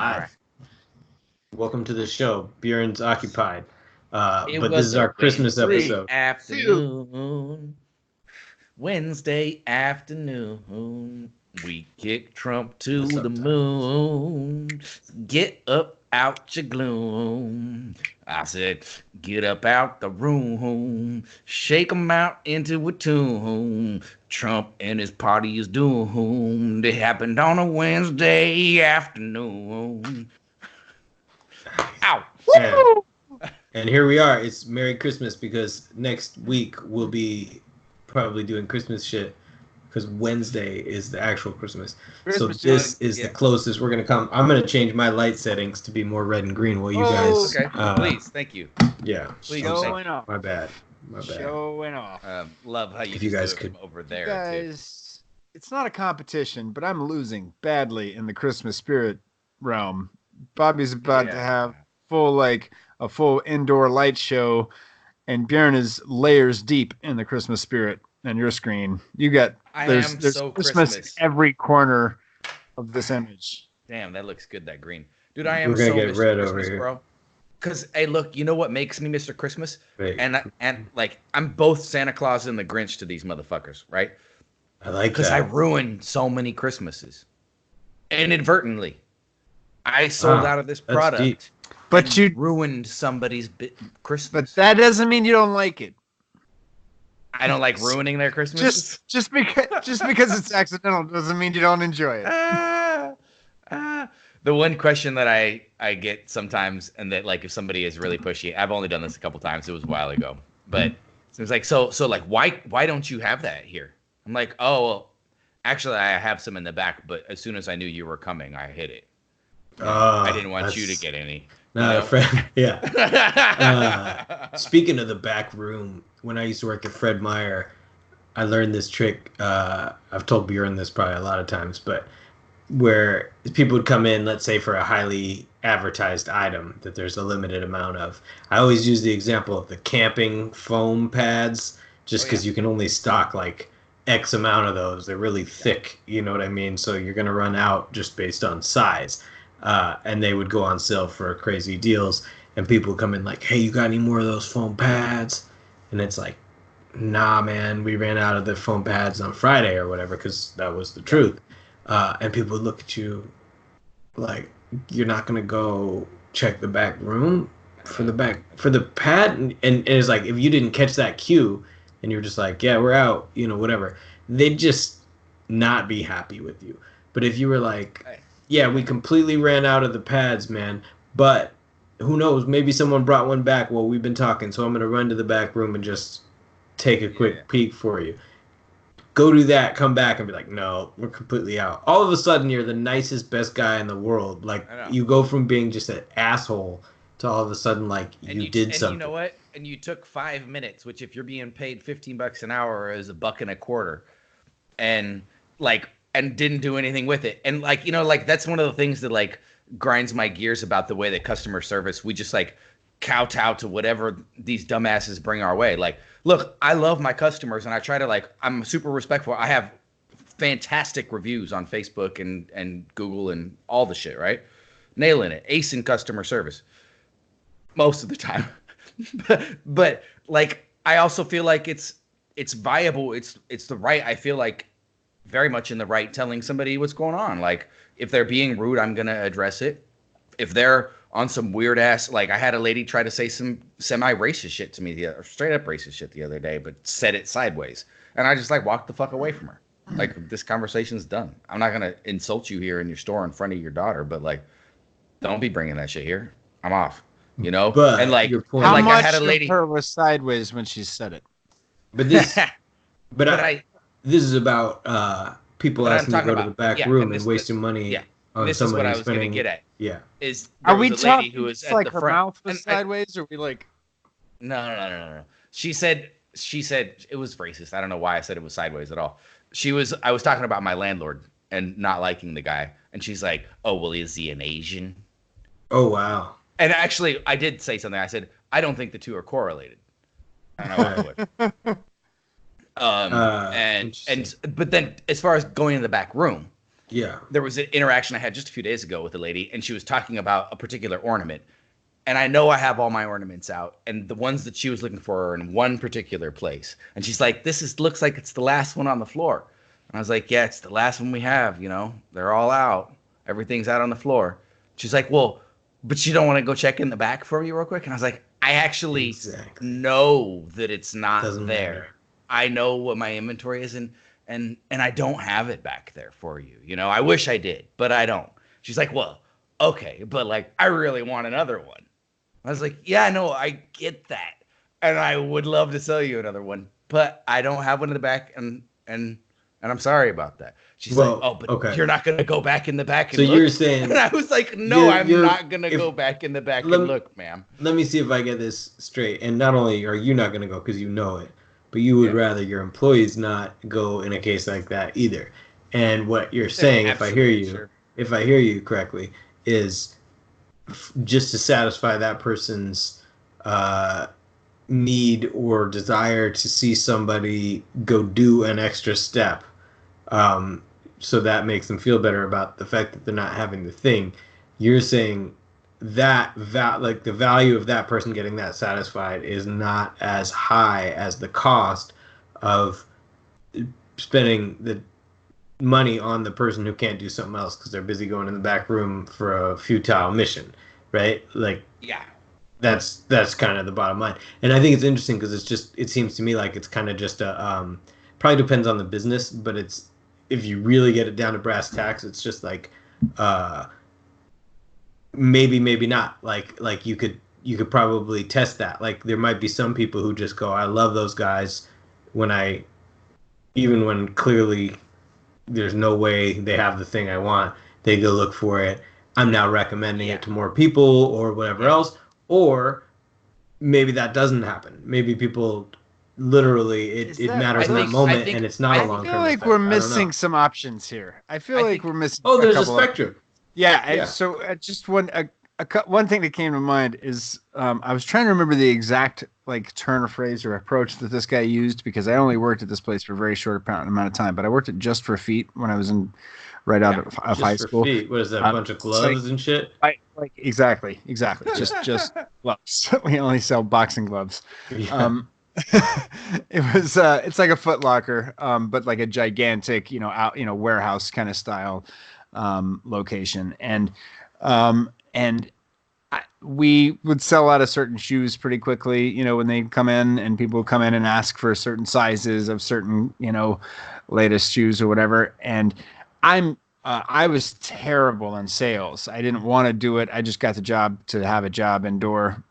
live. Right. Welcome to the show. Bjorn's occupied. But It this was is a our Christmas Wednesday episode. afternoon. Wednesday afternoon. We kick Trump to What's up, the Tom? moon. Get up out your gloom. I said, get up out the room. Shake 'em out into a tune. Trump and his party is doomed. It happened on a Wednesday afternoon. Ow. And here we are. It's Merry Christmas because next week we'll be probably doing Christmas shit because Wednesday is the actual Christmas. So this is the closest we're going to come. I'm going to change my light settings to be more red and green while you guys... Okay, please. Thank you. Yeah. Please. Showing off. My bad. Showing off. Love how If you guys could could... over there, Guys, it's not a competition, but I'm losing badly in the Christmas spirit realm. Bobby's about to have a full indoor light show, and Bjorn is layers deep in the Christmas spirit on your screen. You got there's so Christmas in every corner of this image. Damn, that looks good, that green. Dude, I am We're gonna so get Mr. red Christmas, over here. bro. Because, hey, look, you know what makes me Mr. Christmas? Wait. And like, I'm both Santa Claus and the Grinch to these motherfuckers, right? I like that. Because I ruined so many Christmases. Inadvertently. I sold out of this product. Deep. But you ruined somebody's Christmas. But that doesn't mean you don't like it. I don't like ruining their Christmas. Just because it's accidental doesn't mean you don't enjoy it. The one question that I get sometimes, and that like if somebody is really pushy, I've only done this a couple times. It was a while ago, but it's like so like why don't you have that here? I'm like, oh, well, actually I have some in the back, but as soon as I knew you were coming, I hid it. I didn't want you to get any. No, Fred. Yeah. Speaking of the back room, when I used to work at Fred Meyer, I learned this trick. I've told Bjorn this probably a lot of times, but where people would come in, let's say for a highly advertised item that there's a limited amount of. I always use the example of the camping foam pads, just because you can only stock like X amount of those. They're really thick, you know what I mean? So you're going to run out just based on size. And they would go on sale for crazy deals, and people would come in like, hey, you got any more of those foam pads? And it's like, nah, man, we ran out of the foam pads on Friday or whatever, because that was the truth. And people would look at you like, you're not going to go check the back room for the pad? And it's like, if you didn't catch that cue and you're just like, yeah, we're out, you know, whatever, they'd just not be happy with you. But if you were like, yeah, we completely ran out of the pads, man. But who knows? Maybe someone brought one back while we've been talking. So I'm going to run to the back room and just take a quick peek for you. Go do that, come back and be like, no, we're completely out. All of a sudden, you're the nicest, best guy in the world. Like, you go from being just an asshole to all of a sudden, like, you did something. And you know what? And you took 5 minutes, which if you're being paid $15 an hour is $1.25. And, like... and didn't do anything with it. And like, you know, like that's one of the things that like grinds my gears about the way that customer service, we just like kowtow to whatever these dumbasses bring our way. Like, look, I love my customers and I try to like, I'm super respectful. I have fantastic reviews on Facebook and Google and all the shit, right? Nailing it. Ace in customer service. Most of the time. but like, I also feel like it's viable. It's the right, I feel like, very much in the right telling somebody what's going on. Like if they're being rude, I'm going to address it. If they're on some weird ass, like I had a lady try to say some semi-racist shit to me, straight up racist shit the other day, but said it sideways. And I just like walked the fuck away from her. Like this conversation's done. I'm not going to insult you here in your store in front of your daughter, but like, don't be bringing that shit here. I'm off, you know? But and like, your point, how like much I had a lady of her was sideways when she said it? But this, this is about people asking to go to the back room and wasting money on this somebody is what I was spending. going to get at. Yeah. Are we was a lady talking who was at like the her front. mouth was sideways, or we like? No. She said it was racist. I don't know why I said it was sideways at all. I was talking about my landlord and not liking the guy, and she's like, "Oh, well, is he an Asian?" Oh, wow. And actually, I did say something. I said, "I don't think the two are correlated." I don't know why I would. But then as far as going in the back room, Yeah. There was an interaction I had just a few days ago with a lady, and she was talking about a particular ornament. And I know I have all my ornaments out, and the ones that she was looking for are in one particular place. And she's like, looks like it's the last one on the floor. And I was like, yeah, it's the last one we have, they're all out. Everything's out on the floor. She's like, well, but you don't want to go check in the back for me real quick? And I was like, I actually know that it's not Doesn't there. matter. I know what my inventory is, and I don't have it back there for you. I wish I did, but I don't. She's like, well, okay, but like, I really want another one. I was like, yeah, no, I get that. And I would love to sell you another one, but I don't have one in the back, and I'm sorry about that. She's like, oh, but you're not going to go back in the back and look? So you're saying... And I was like, no, I'm not going to go back in the back and look, ma'am. Let me see if I get this straight. And not only are you not going to go because you know it, but you would rather your employees not go in a case like that either. And what you're saying, if I hear you correctly, is just to satisfy that person's need or desire to see somebody go do an extra step, so that makes them feel better about the fact that they're not having the thing. You're saying that like the value of that person getting that satisfied is not as high as the cost of spending the money on the person who can't do something else because they're busy going in the back room for a futile mission, right? Like, yeah, that's kind of the bottom line. And I think it's interesting because it seems to me like it's kind of just a probably depends on the business, but it's, if you really get it down to brass tacks, it's just like maybe not. Like you could probably test that. Like there might be some people who just go, I love those guys, even when clearly there's no way they have the thing I want, they go look for it. I'm now recommending it to more people or whatever else. Or maybe that doesn't happen. Maybe people literally it matters in that moment, and it's not a long term. I feel like we're missing some options here. I feel like we're missing. Oh, there's a spectrum. Yeah. So just one thing that came to mind is I was trying to remember the exact like turn of phrase or approach that this guy used, because I only worked at this place for a very short amount of time, but I worked at Just for Feet when I was right out of high school. Feet. What is that? A bunch of gloves and shit? Exactly. Just gloves. We only sell boxing gloves. Yeah. It's like a Foot Locker, but like a gigantic, warehouse kind of style location, and we would sell out of certain shoes pretty quickly, when they come in, and people would come in and ask for certain sizes of certain, latest shoes or whatever. And I was terrible in sales. I didn't want to do it. I just got the job to have a job indoor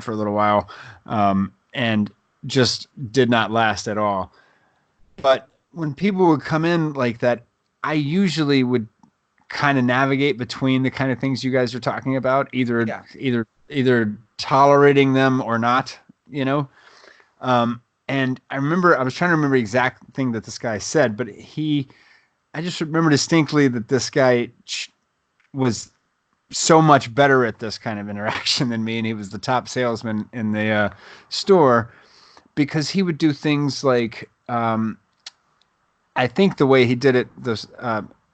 for a little while, and just did not last at all. But when people would come in like that, I usually would kind of navigate between the kind of things you guys are talking about, either tolerating them or not, And I was trying to remember the exact thing that this guy said, but I just remember distinctly that this guy was so much better at this kind of interaction than me, and he was the top salesman in the store, because he would do things like, I think the way he did it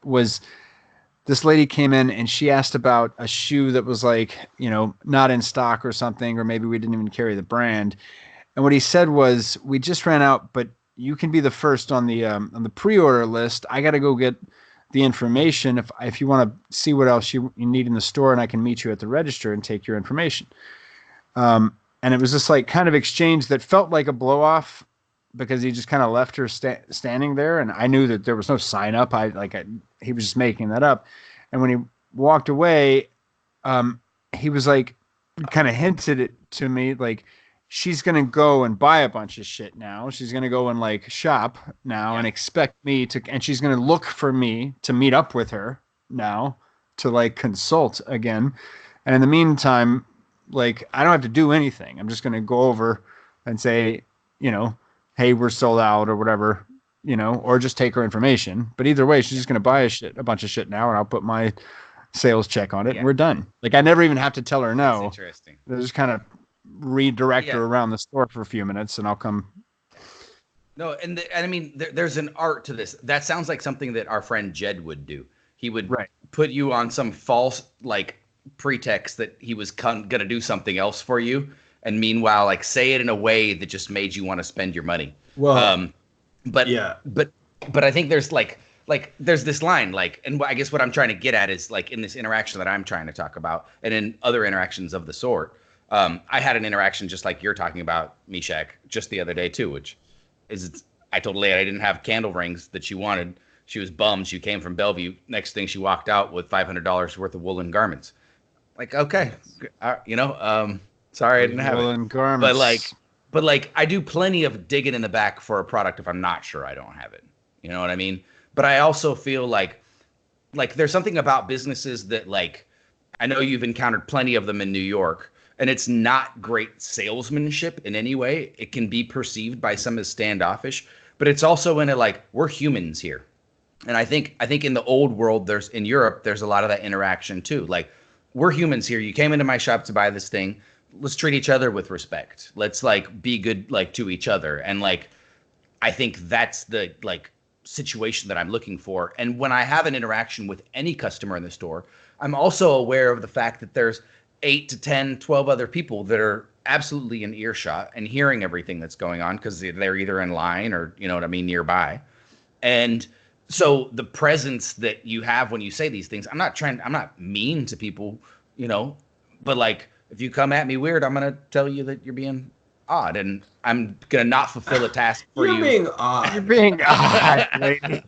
was, this lady came in and she asked about a shoe that was like, not in stock or something, or maybe we didn't even carry the brand. And what he said was, we just ran out, but you can be the first on the pre-order list. I got to go get the information if you want to see what else you need in the store, and I can meet you at the register and take your information. And it was this like kind of exchange that felt like a blow off, because he just kind of left her standing there, and I knew that there was no sign up. He was just making that up. And when he walked away, he was like, kind of hinted it to me, like, she's going to go and buy a bunch of shit now. She's going to go and like shop now and expect me to, and she's going to look for me to meet up with her now to like consult again. And in the meantime, like, I don't have to do anything. I'm just going to go over and say, hey, we're sold out or whatever, or just take her information. But either way, she's just going to buy a bunch of shit now, and I'll put my sales check on it, and we're done. Like, I never even have to tell her no. That's interesting. They just kind of redirect her around the store for a few minutes, and I'll come. No, and I mean, there's an art to this. That sounds like something that our friend Jed would do. he would Right. put you on some false like pretext that he was gonna do something else for you, and meanwhile like say it in a way that just made you want to spend your money. Well, But yeah. but I think there's like there's this line like, and I guess what I'm trying to get at is like in this interaction that I'm trying to talk about, and in other interactions of the sort. I had an interaction just like you're talking about, Meshach, just the other day too, which is I told a lady I didn't have candle rings that she wanted. She was bummed. She came from Bellevue. Next thing, she walked out with $500 worth of woolen garments. Like, okay, sorry I didn't have Woolen it. garments. But like, I do plenty of digging in the back for a product if I'm not sure I don't have it. You know what I mean? But I also feel like there's something about businesses that like, I know you've encountered plenty of them in New York, and it's not great salesmanship in any way. It can be perceived by some as standoffish, but it's also in a like, we're humans here. And I think in the old world, in Europe, there's a lot of that interaction too. Like, we're humans here. You came into my shop to buy this thing. Let's treat each other with respect. Let's like be good like to each other. And like, I think that's the like situation that I'm looking for. And when I have an interaction with any customer in the store, I'm also aware of the fact that there's 8 to 10, 12 other people that are absolutely in earshot and hearing everything that's going on because they're either in line or, you know what I mean, nearby. And so the presence that you have when you say these things, I'm not mean to people, you know, but like, if you come at me weird, I'm going to tell you that you're being odd, and I'm going to not fulfill a task for you. You're being odd. You're being odd, lady.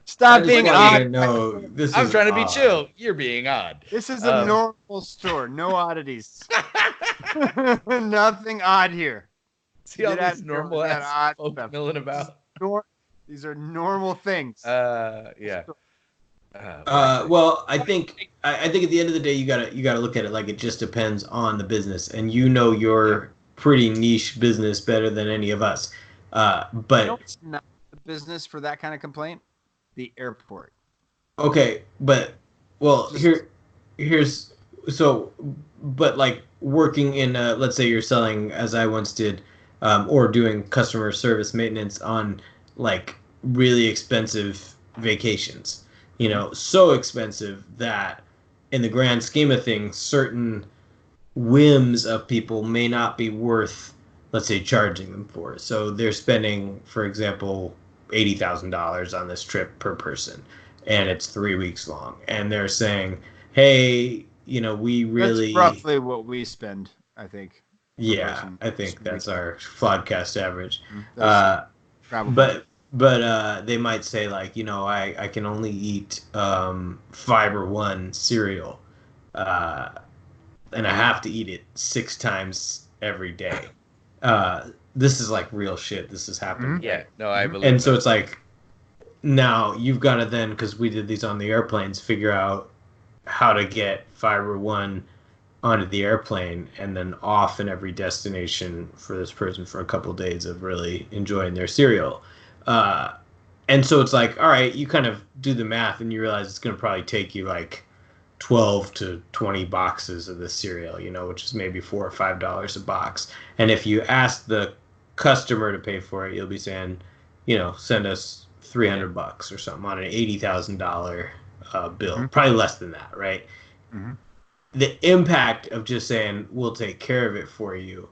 Stop being odd. No, this I'm is trying to be odd. chill. You're being odd. This is a normal store. No oddities. Nothing odd here. See all these normal ass folk stuff. milling about. These are normal things. Yeah. Well, I think at the end of the day, you gotta look at it like it just depends on the business, and you know your pretty niche business better than any of us. But it's not the business for that kind of complaint. The airport. Okay, but well, here's so, but like working in let's say you're selling, as I once did, or doing customer service maintenance on like really expensive vacations. You know, so expensive that in the grand scheme of things, certain whims of people may not be worth, let's say, charging them for. So they're spending, for example, $80,000 on this trip per person, and it's 3 weeks long. And they're saying, hey, you know, we really... That's roughly what we spend, I think. Yeah, I think that's our Flawedcast average. Probably. But they might say, like, you know, I can only eat Fiber One cereal, and I have to eat it 6 times every day. This is like real shit. This is happening. Mm-hmm. Yeah, no, I believe. And so it's like, now you've got to then, because we did these on the airplanes, figure out how to get Fiber One onto the airplane and then off in every destination for this person for a couple of days of really enjoying their cereal. And so it's like, all right, you kind of do the math and you realize it's going to probably take you like 12 to 20 boxes of this cereal, you know, which is maybe $4 or $5 a box. And if you ask the customer to pay for it, you'll be saying, you know, send us $300 or something on an $80,000 bill. Mm-hmm. Probably less than that, right? Mm-hmm. The impact of just saying, we'll take care of it for you,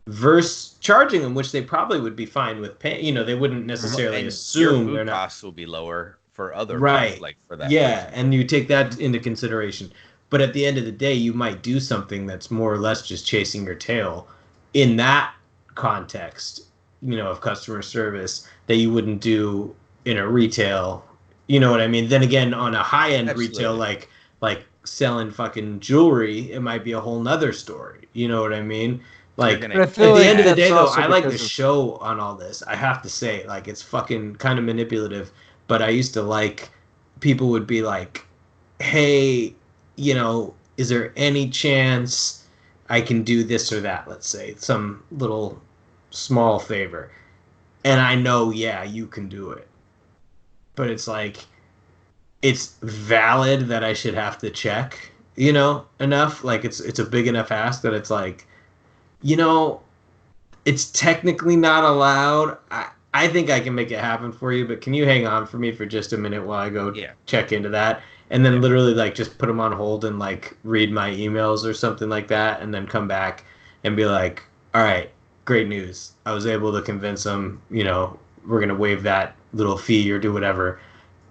versus charging them, which they probably would be fine with paying. You know, they wouldn't necessarily assume your they're food not. costs will be lower for other Right. People, like for that. Yeah, person. and you take that into consideration. But at the end of the day, you might do something that's more or less just chasing your tail in that context, you know, of customer service that you wouldn't do in a retail. You know what I mean? Then again, on a high-end retail, like selling fucking jewelry, it might be a whole nother story. You know what I mean? Like, at the end of the day, though, I like the show on all this. I have to say, like, it's fucking kind of manipulative. But I used to like, people would be like, hey, you know, is there any chance I can do this or that? Let's say some little small favor. And I know, yeah, you can do it. But it's like, it's valid that I should have to check, you know, enough. Like, it's a big enough ask that it's like, you know, it's technically not allowed. I think I can make it happen for you, but can you hang on for me for just a minute while I go check into that? And then literally like just put them on hold and like read my emails or something like that, and then come back and be like, all right, great news. I was able to convince them, we're gonna waive that little fee or do whatever.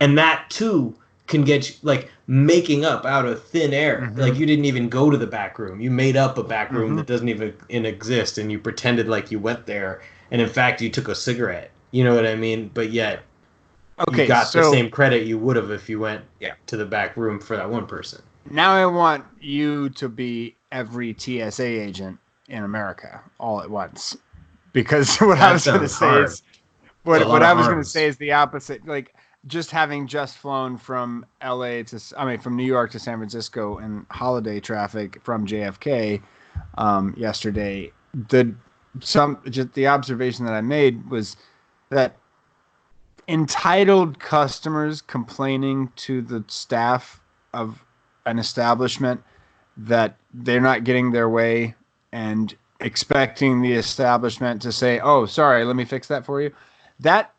And that too can get you like making up out of thin air. Mm-hmm. Like you didn't even go to the back room. You made up a back room that doesn't even exist, and you pretended like you went there, and in fact you took a cigarette. You know what I mean? But yet you got the same credit you would have if you went to the back room for that one person. Now I want you to be every TSA agent in America all at once, because what I was going to say is the opposite. Like just having flown from from New York to San Francisco in holiday traffic from JFK yesterday. The observation that I made was that entitled customers complaining to the staff of an establishment that they're not getting their way and expecting the establishment to say, "Oh, sorry, let me fix that for you." That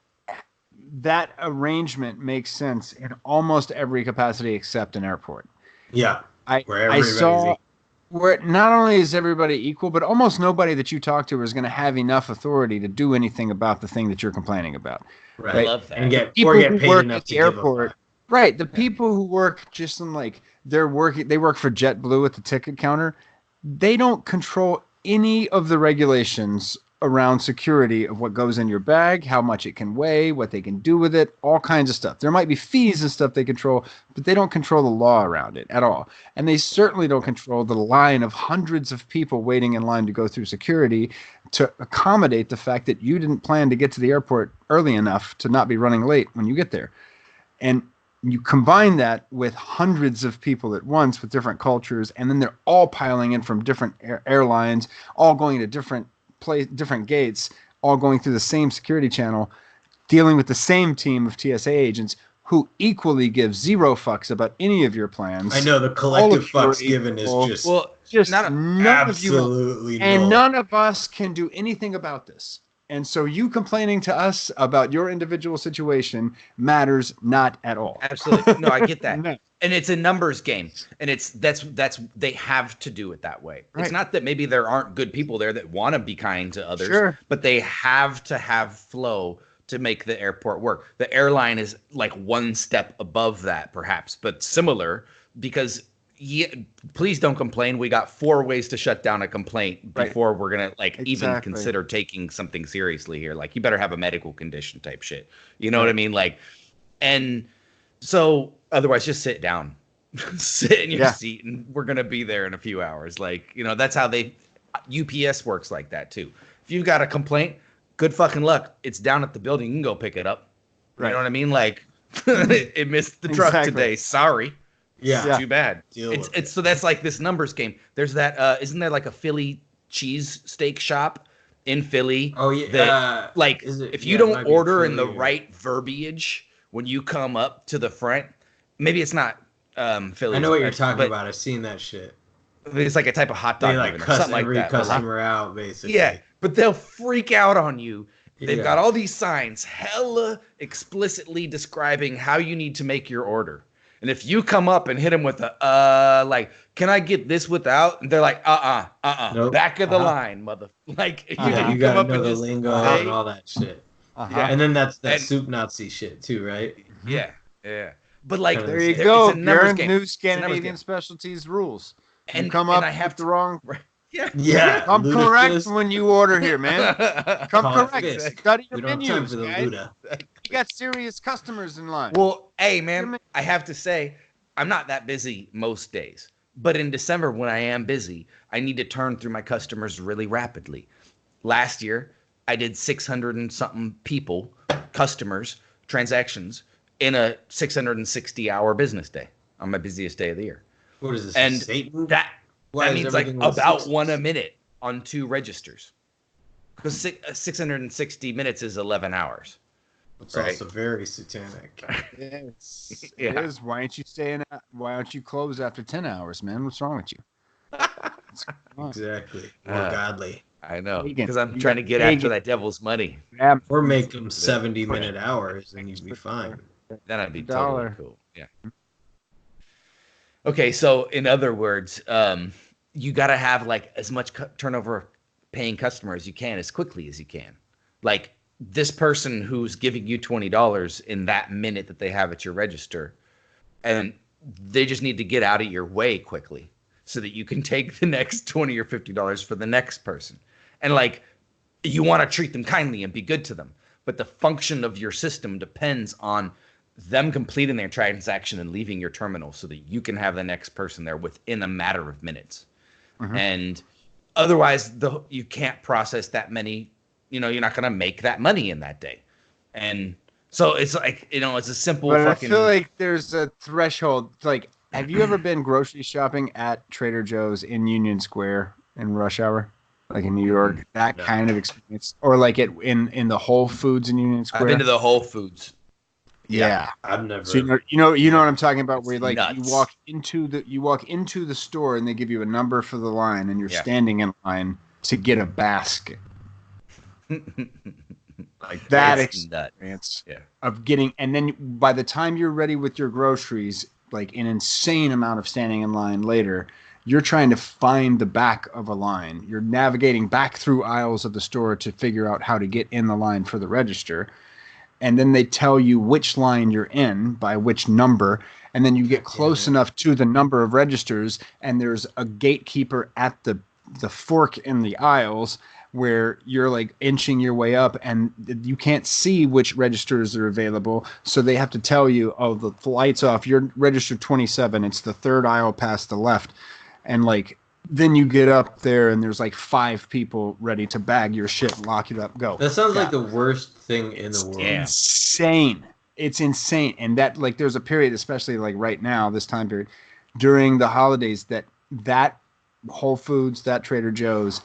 arrangement makes sense in almost every capacity except an airport. Yeah. I saw where not only is everybody equal, but almost nobody that you talk to is going to have enough authority to do anything about the thing that you're complaining about. Right. I love that. And get paid enough to airport. Right. The people who work just in they work for JetBlue at the ticket counter. They don't control any of the regulations around security of what goes in your bag, how much it can weigh, what they can do with it, all kinds of stuff. There might be fees and stuff they control, but they don't control the law around it at all. And they certainly don't control the line of hundreds of people waiting in line to go through security to accommodate the fact that you didn't plan to get to the airport early enough to not be running late when you get there. And you combine that with hundreds of people at once with different cultures, and then they're all piling in from different airlines, all going to different gates, all going through the same security channel, dealing with the same team of TSA agents who equally give zero fucks about any of your plans. I know the collective fucks given is absolutely null. And none of us can do anything about this. And so you complaining to us about your individual situation matters not at all. Absolutely. No, I get that. No. And it's a numbers game. And that's they have to do it that way. Right. It's not that maybe there aren't good people there that want to be kind to others, but they have to have flow to make the airport work. The airline is like one step above that, perhaps, but similar, because please don't complain. We got 4 ways to shut down a complaint before we're gonna even consider taking something seriously here. Like you better have a medical condition type shit. You know what I mean? And so otherwise just sit down, sit in your seat, and we're gonna be there in a few hours. That's how UPS works like that too. If you've got a complaint, good fucking luck. It's down at the building. You can go pick it up. You know what I mean? It missed the truck today. Sorry. Yeah. Too bad. So that's like this numbers game. There's that isn't there like a Philly cheese steak shop in Philly? Oh yeah. If you don't order in the right verbiage when you come up to the front, maybe it's not Philly. I know what you're talking about. I've seen that shit. It's like a type of hot dog. They cuss every customer out, basically. Yeah, but they'll freak out on you. They've got all these signs hella explicitly describing how you need to make your order. And if you come up and hit them with can I get this without? And they're like, nope. Back of the line, mother. You gotta know the lingo and all that shit. Yeah, and then that's that soup Nazi shit too, right? Yeah. But there you go. You're in new Scandinavian specialties rules. And you come up with the wrong. Yeah. Come correct when you order here, man. Come correct. Study your menus, guys. You got serious customers in line. Well, hey, man, I have to say, I'm not that busy most days. But in December, when I am busy, I need to turn through my customers really rapidly. Last year, I did 600 and something customers, transactions, in a 660-hour business day on my busiest day of the year. What is this? And Satan? That means about 1 a minute on 2 registers. Because 660 minutes is 11 hours. It's also very satanic. It is. Why don't you close after 10 hours, man? What's wrong with you? Exactly. More godly. I know, because I'm trying to get after that devil's money. Or make them 70-minute hours, and you'd be fine. That'd be totally cool. Yeah. Okay, so in other words, you got to have like as much turnover paying customer as you can as quickly as you can. Like this person who's giving you $20 in that minute that they have at your register, and they just need to get out of your way quickly so that you can take the next $20 or $50 for the next person. And like, you want to treat them kindly and be good to them, but the function of your system depends on them completing their transaction and leaving your terminal so that you can have the next person there within a matter of minutes. Mm-hmm. And otherwise, you can't process that many. You're not going to make that money in that day. And so it's like, it's a simple fucking... I feel like there's a threshold. Like, have you ever been grocery shopping at Trader Joe's in Union Square in rush hour? Like in New York? That kind of experience? Or like in the Whole Foods in Union Square? I've been to the Whole Foods. Yeah. I've never... So you know what I'm talking about, where like nuts. you walk into the store and they give you a number for the line and you're standing in line to get a basket. Like that experience of getting, and then by the time you're ready with your groceries, like an insane amount of standing in line later, you're trying to find the back of a line. You're navigating back through aisles of the store to figure out how to get in the line for the register. And then they tell you which line you're in by which number. And then you get close enough to the number of registers, and there's a gatekeeper at the fork in the aisles where you're like inching your way up and you can't see which registers are available. So they have to tell you, oh, the light's off. You're register 27. It's the third aisle past the left. And like, then you get up there and there's like 5 people ready to bag your shit, lock it up, go. That sounds like the worst thing in the world. Insane. It's insane. And that, like, there's a period, especially like right now, this time period, during the holidays, that Whole Foods, that Trader Joe's,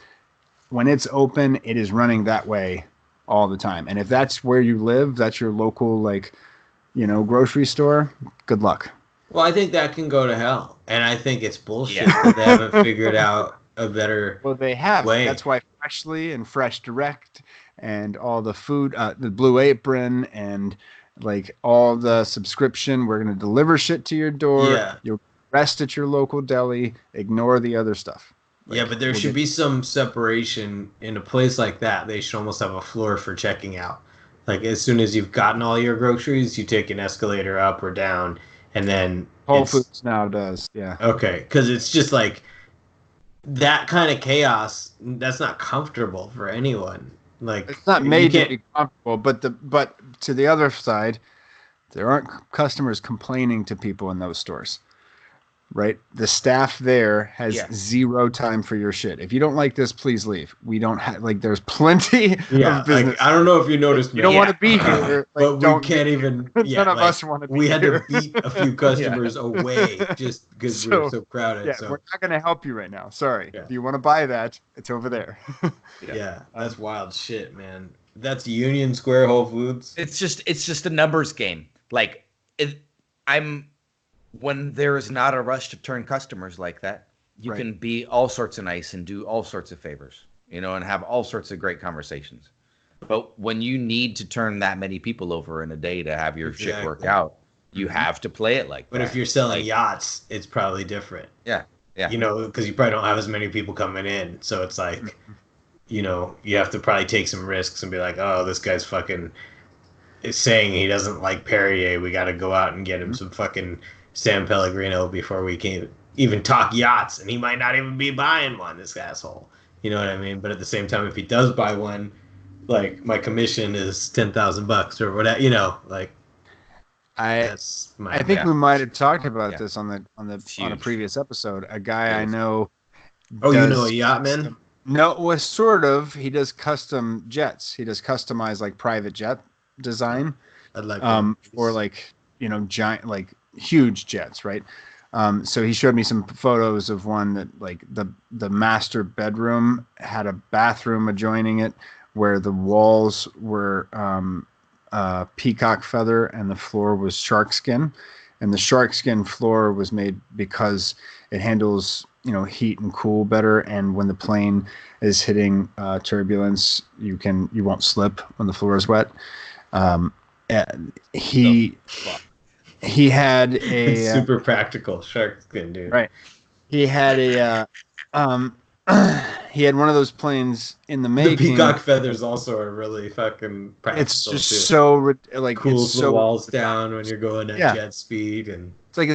when it's open, it is running that way all the time. And if that's where you live, that's your local, like, grocery store, good luck. Well, I think that can go to hell. And I think it's bullshit that they haven't figured out a better Well, they have. way. That's why Freshly and Fresh Direct and all the food, the Blue Apron and like all the subscription, we're going to deliver shit to your door. Yeah. You'll rest at your local deli. Ignore the other stuff. Like, yeah, but there should be some separation in a place like that. They should almost have a floor for checking out. Like, as soon as you've gotten all your groceries, you take an escalator up or down, and then Whole Foods now does, yeah. Okay, because it's just like that kind of chaos. That's not comfortable for anyone. Like, it's not made to be comfortable, but to the other side, there aren't customers complaining to people in those stores. Right? The staff there has zero time for your shit. If you don't like this, please leave. We don't have, like, there's plenty of business. Like, I don't know if you noticed. You don't want to be here. Like, but we can't even. None of us want to be here. We had to beat a few customers away just because we were so crowded. Yeah, so we're not going to help you right now. Sorry. Yeah. If you want to buy that, it's over there. Yeah, that's wild shit, man. That's Union Square Whole Foods. It's just a numbers game. Like, when there is not a rush to turn customers like that, you can be all sorts of nice and do all sorts of favors, and have all sorts of great conversations. But when you need to turn that many people over in a day to have your shit work out, you have to play it like that. But if you're selling yachts, it's probably different. Yeah. Yeah. Because you probably don't have as many people coming in. So it's like, you have to probably take some risks and be like, oh, this guy's fucking is saying he doesn't like Perrier. We got to go out and get him some fucking San Pellegrino before we can even talk yachts, and he might not even be buying one, this asshole. You know what I mean? But at the same time, if he does buy one, like, my commission is $10,000 or whatever, like, I think we might have talked about this on a previous episode. A guy I know. Oh, you know a yachtman? No, well, sort of. He does custom jets. He does customized, like, private jet design. I'd like for, like, giant, like, huge jets, right? So he showed me some photos of one that, like, the master bedroom had a bathroom adjoining it where the walls were peacock feather and the floor was sharkskin, and the sharkskin floor was made because it handles heat and cool better. And when the plane is hitting turbulence, you won't slip when the floor is wet. He had It's a super practical Sharkskin, dude. right. He had he had one of those planes in the making. The peacock feathers also are really fucking practical. It's just too. so like Cools it's the walls down when you're going at jet speed, and it's like a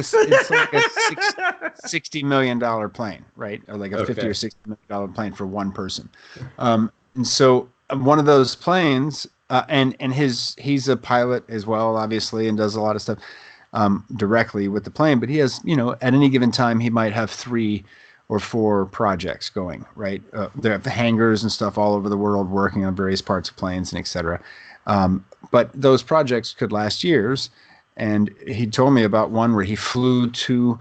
$60 million plane, right? Or like a $50 or $60 million plane for one person. And so one of those planes, and he's a pilot as well, obviously, and does a lot of stuff directly with the plane. But he has, at any given time, he might have 3 or 4 projects going, right? There are hangars and stuff all over the world working on various parts of planes and et cetera. But those projects could last years. And he told me about one where he flew to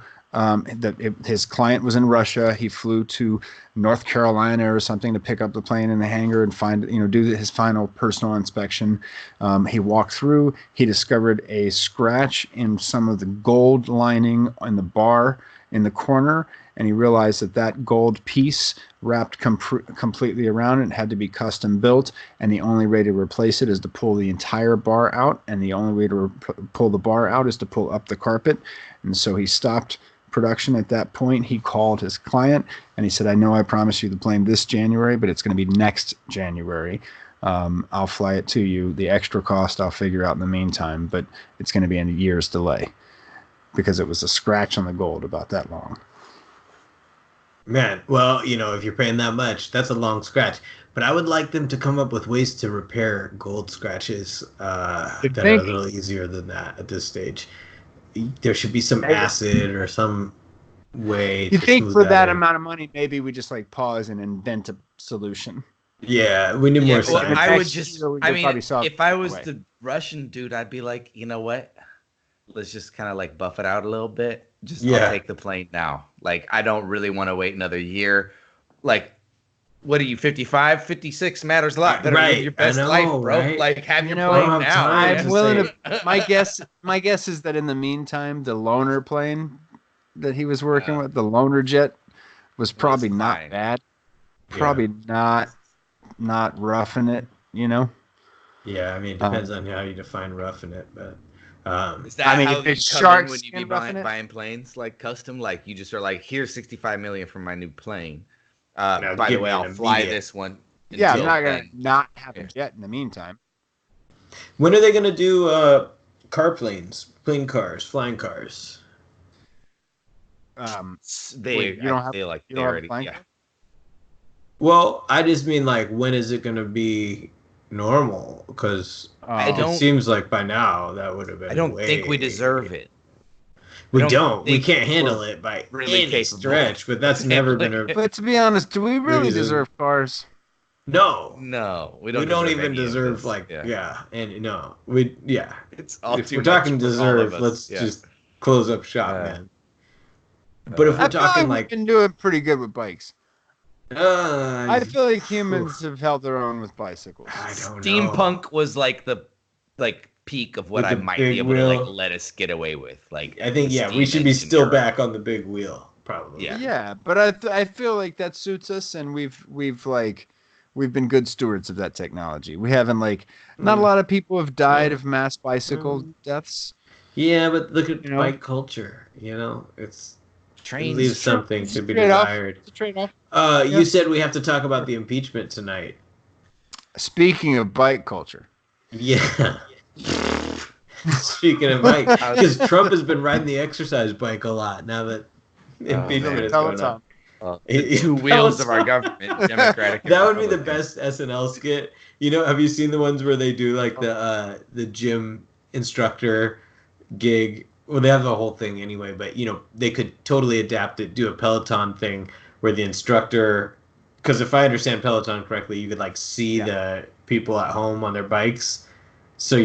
his client was in Russia. He flew to North Carolina or something to pick up the plane in the hangar and do his final personal inspection. He walked through. He discovered a scratch in some of the gold lining on the bar in the corner, and he realized that gold piece wrapped completely around it had to be custom built, and the only way to replace it is to pull the entire bar out, and the only way to pull the bar out is to pull up the carpet. And so he stopped production at that point. He called his client and he said, I know I promised you the plane this January, but it's going to be next January. I'll fly it to you. The extra cost I'll figure out in the meantime, but it's going to be in a year's delay because it was a scratch on the gold about that long. Man, well, if you're paying that much, that's a long scratch. But I would like them to come up with ways to repair gold scratches that are a little easier than that at this stage. There should be some acid or some way. You think for that amount of money, maybe we just pause and invent a solution? Yeah, we need more science. I would just, if I was the Russian dude, I'd be like, you know what? Let's just kind of buff it out a little bit. I'll take the plane now. I don't really want to wait another year. What are you, 55, 56? Matters a lot. Better live your best life, bro. Right? Have your plane now. I'm willing to. My guess is that in the meantime, the loaner plane that he was working with, the loaner jet, was probably not bad. Probably not roughing it. Yeah, it depends on how you define roughing it, but. Is that how you come in when you be buying planes custom? You just are here's $65 million for my new plane. By the way, I'll fly this one. Yeah, I'm not gonna not have a jet in the meantime. When are they gonna do flying cars? They already. Yeah. Well, I just mean when is it gonna be normal? Because it seems like by now that would have been. I don't think we deserve it. We don't. We can't handle it by any stretch. But that's never been a. But to be honest, do we really deserve cars? No, we don't. We don't even deserve It's all if too we're talking much deserve, let's just close up shop, man. But if we're talking we've been doing pretty good with bikes. I feel like humans have held their own with bicycles. I don't Steampunk know. Was the peak of what I might be able to let us get away with. I think we should be still back on the big wheel, probably. Yeah, but I feel like that suits us, and we've been good stewards of that technology. We haven't not a lot of people have died of mass bicycle deaths. Yeah, but look at bike culture. It's. Trains leaves something to be desired. It's a trade-off. You said we have to talk about the impeachment tonight. Speaking of bike culture. Yeah. Speaking of bike, because Trump has been riding the exercise bike a lot now that impeachment is going on. The 2 wheels of our government, Democratic. That would be the best SNL skit. Have you seen the ones where they do the gym instructor gig? Well, they have the whole thing anyway, but they could totally adapt it, do a Peloton thing where the instructor, because if I understand Peloton correctly, you could see the people at home on their bikes, so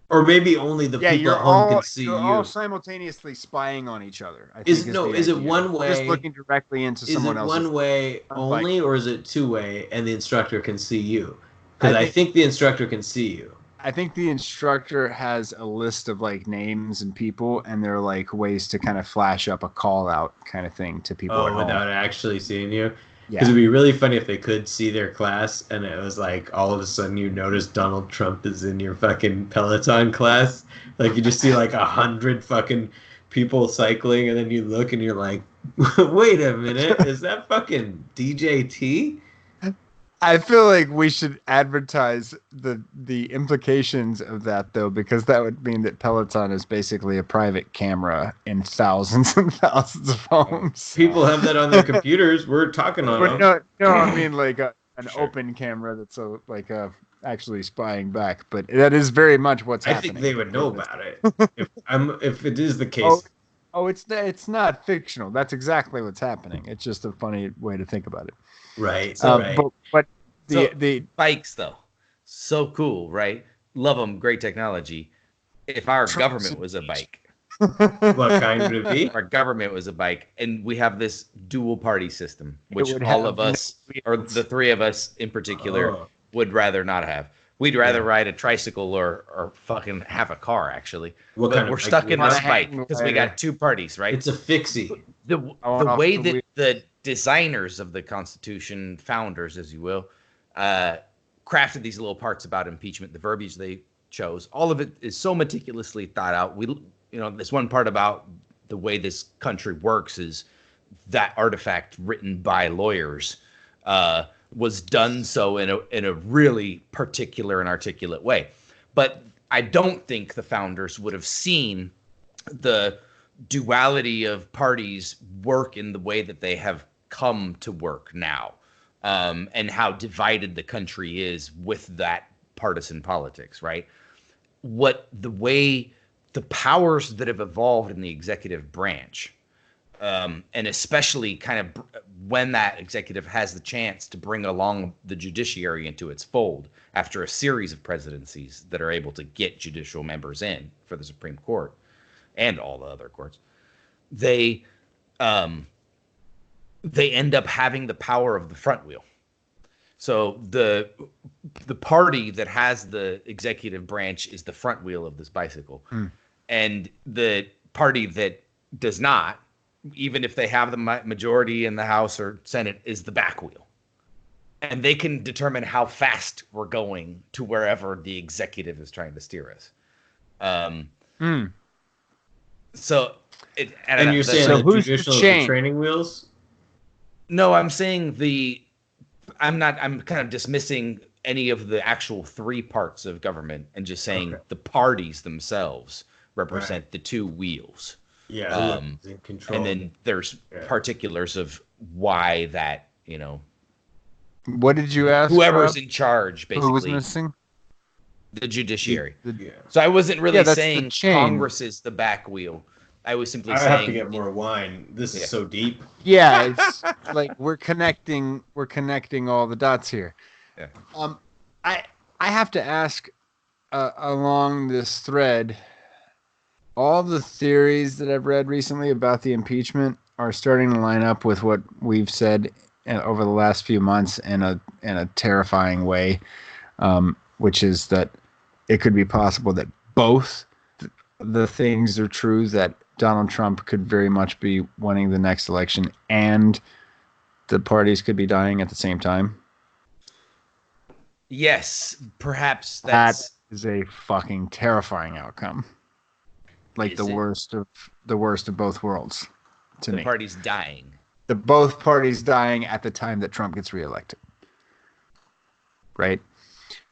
or maybe only the people at home can see you. You're all simultaneously spying on each other. Is it one way? Just looking directly into someone else. Is it one way only, or is it 2-way, and the instructor can see you? Because I think the instructor can see you. I think the instructor has a list of like names and people, and they're like ways to kind of flash up a call out kind of thing to people at Oh, home. without actually seeing you? Because Yeah. it'd be really funny if they could see their class and it was like all of a sudden you notice Donald Trump is in your fucking Peloton class. Like you just see like 100 fucking people cycling and then you look and you're like, wait a minute, is that fucking DJT? I feel like we should advertise the implications of that though, because that would mean that Peloton is basically a private camera in thousands and thousands of homes. People have that on their computers. We're talking on them. No, I mean like an Sure. open camera that's actually spying back. But that is very much what's I happening. think they would know about it. If it is the case. Oh, it's not fictional. That's exactly what's happening. It's just a funny way to think about it. Right. Right. But So, the bikes though, so cool, right? Love them, great technology. If our government was a bike, What kind would it be? if our government was a bike, and we have this dual party system, which would all have of us, or the three of us in particular, Oh. would rather not have. We'd rather ride a tricycle or fucking have a car, actually. What But kind of we're bike stuck do in you this want? bike because we got two parties, right? It's a fixie. the want the off way the that wheel. the designers of the Constitution, founders, as you will, crafted these little parts about impeachment, the verbiage they chose, all of it is so meticulously thought out. This one part about the way this country works is that artifact written by lawyers was done so in a really particular and articulate way. But I don't think the founders would have seen the duality of parties work in the way that they have come to work now, and how divided the country is with that partisan politics, right? The way the powers that have evolved in the executive branch, and especially kind of when that executive has the chance to bring along the judiciary into its fold after a series of presidencies that are able to get judicial members in for the Supreme Court and all the other courts, they end up having the power of the front wheel. So the party that has the executive branch is the front wheel of this bicycle. And the party that does not, even if they have the majority in the House or Senate, is the back wheel. And they can determine how fast we're going to wherever the executive is trying to steer us. So, And you're saying the judicial is the training wheels? No, I'm saying I'm kind of dismissing any of the actual three parts of government and just saying the parties themselves represent the two wheels. Yeah. In control. And then there's particulars of why that, what did you ask? whoever's in charge, basically. Who was missing? The judiciary. Yeah. So I wasn't really that's saying the chain. Congress is the back wheel. I was simply I saying have to get more wine. This is so deep. Yeah, it's like we're connecting all the dots here. Yeah. I have to ask along this thread, all the theories that I've read recently about the impeachment are starting to line up with what we've said over the last few months in a terrifying way, which is that it could be possible that both the things are true, that Donald Trump could very much be winning the next election and the parties could be dying at the same time. Yes, perhaps That is a fucking terrifying outcome. Like the worst of both worlds to me. The party's dying. Both parties dying at the time that Trump gets reelected. Right?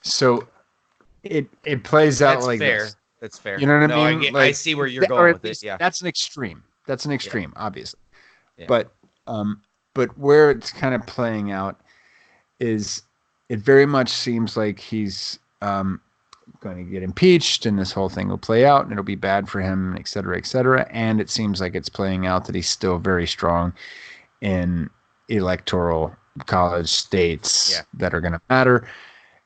So it plays out like fair. this. That's fair. You know what I mean? I see where you're going with it. Yeah. That's an extreme. Obviously. Yeah. But where it's kind of playing out is it very much seems like he's going to get impeached and this whole thing will play out and it'll be bad for him, et cetera, et cetera. And it seems like it's playing out that he's still very strong in electoral college states that are going to matter,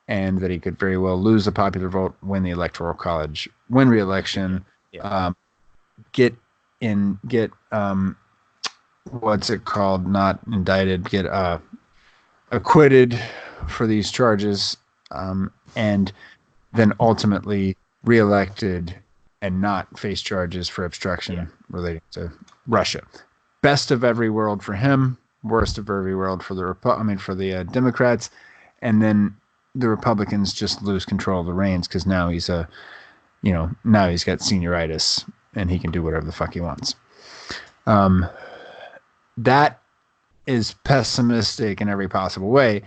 and that he could very well lose the popular vote, win the electoral college, win re-election, get what's it called? Not indicted, get acquitted for these charges, and then ultimately reelected and not face charges for obstruction relating to Russia. Best of every world for him, worst of every world for the Democrats, and then the Republicans just lose control of the reins because now he's got senioritis and he can do whatever the fuck he wants. That is pessimistic in every possible way,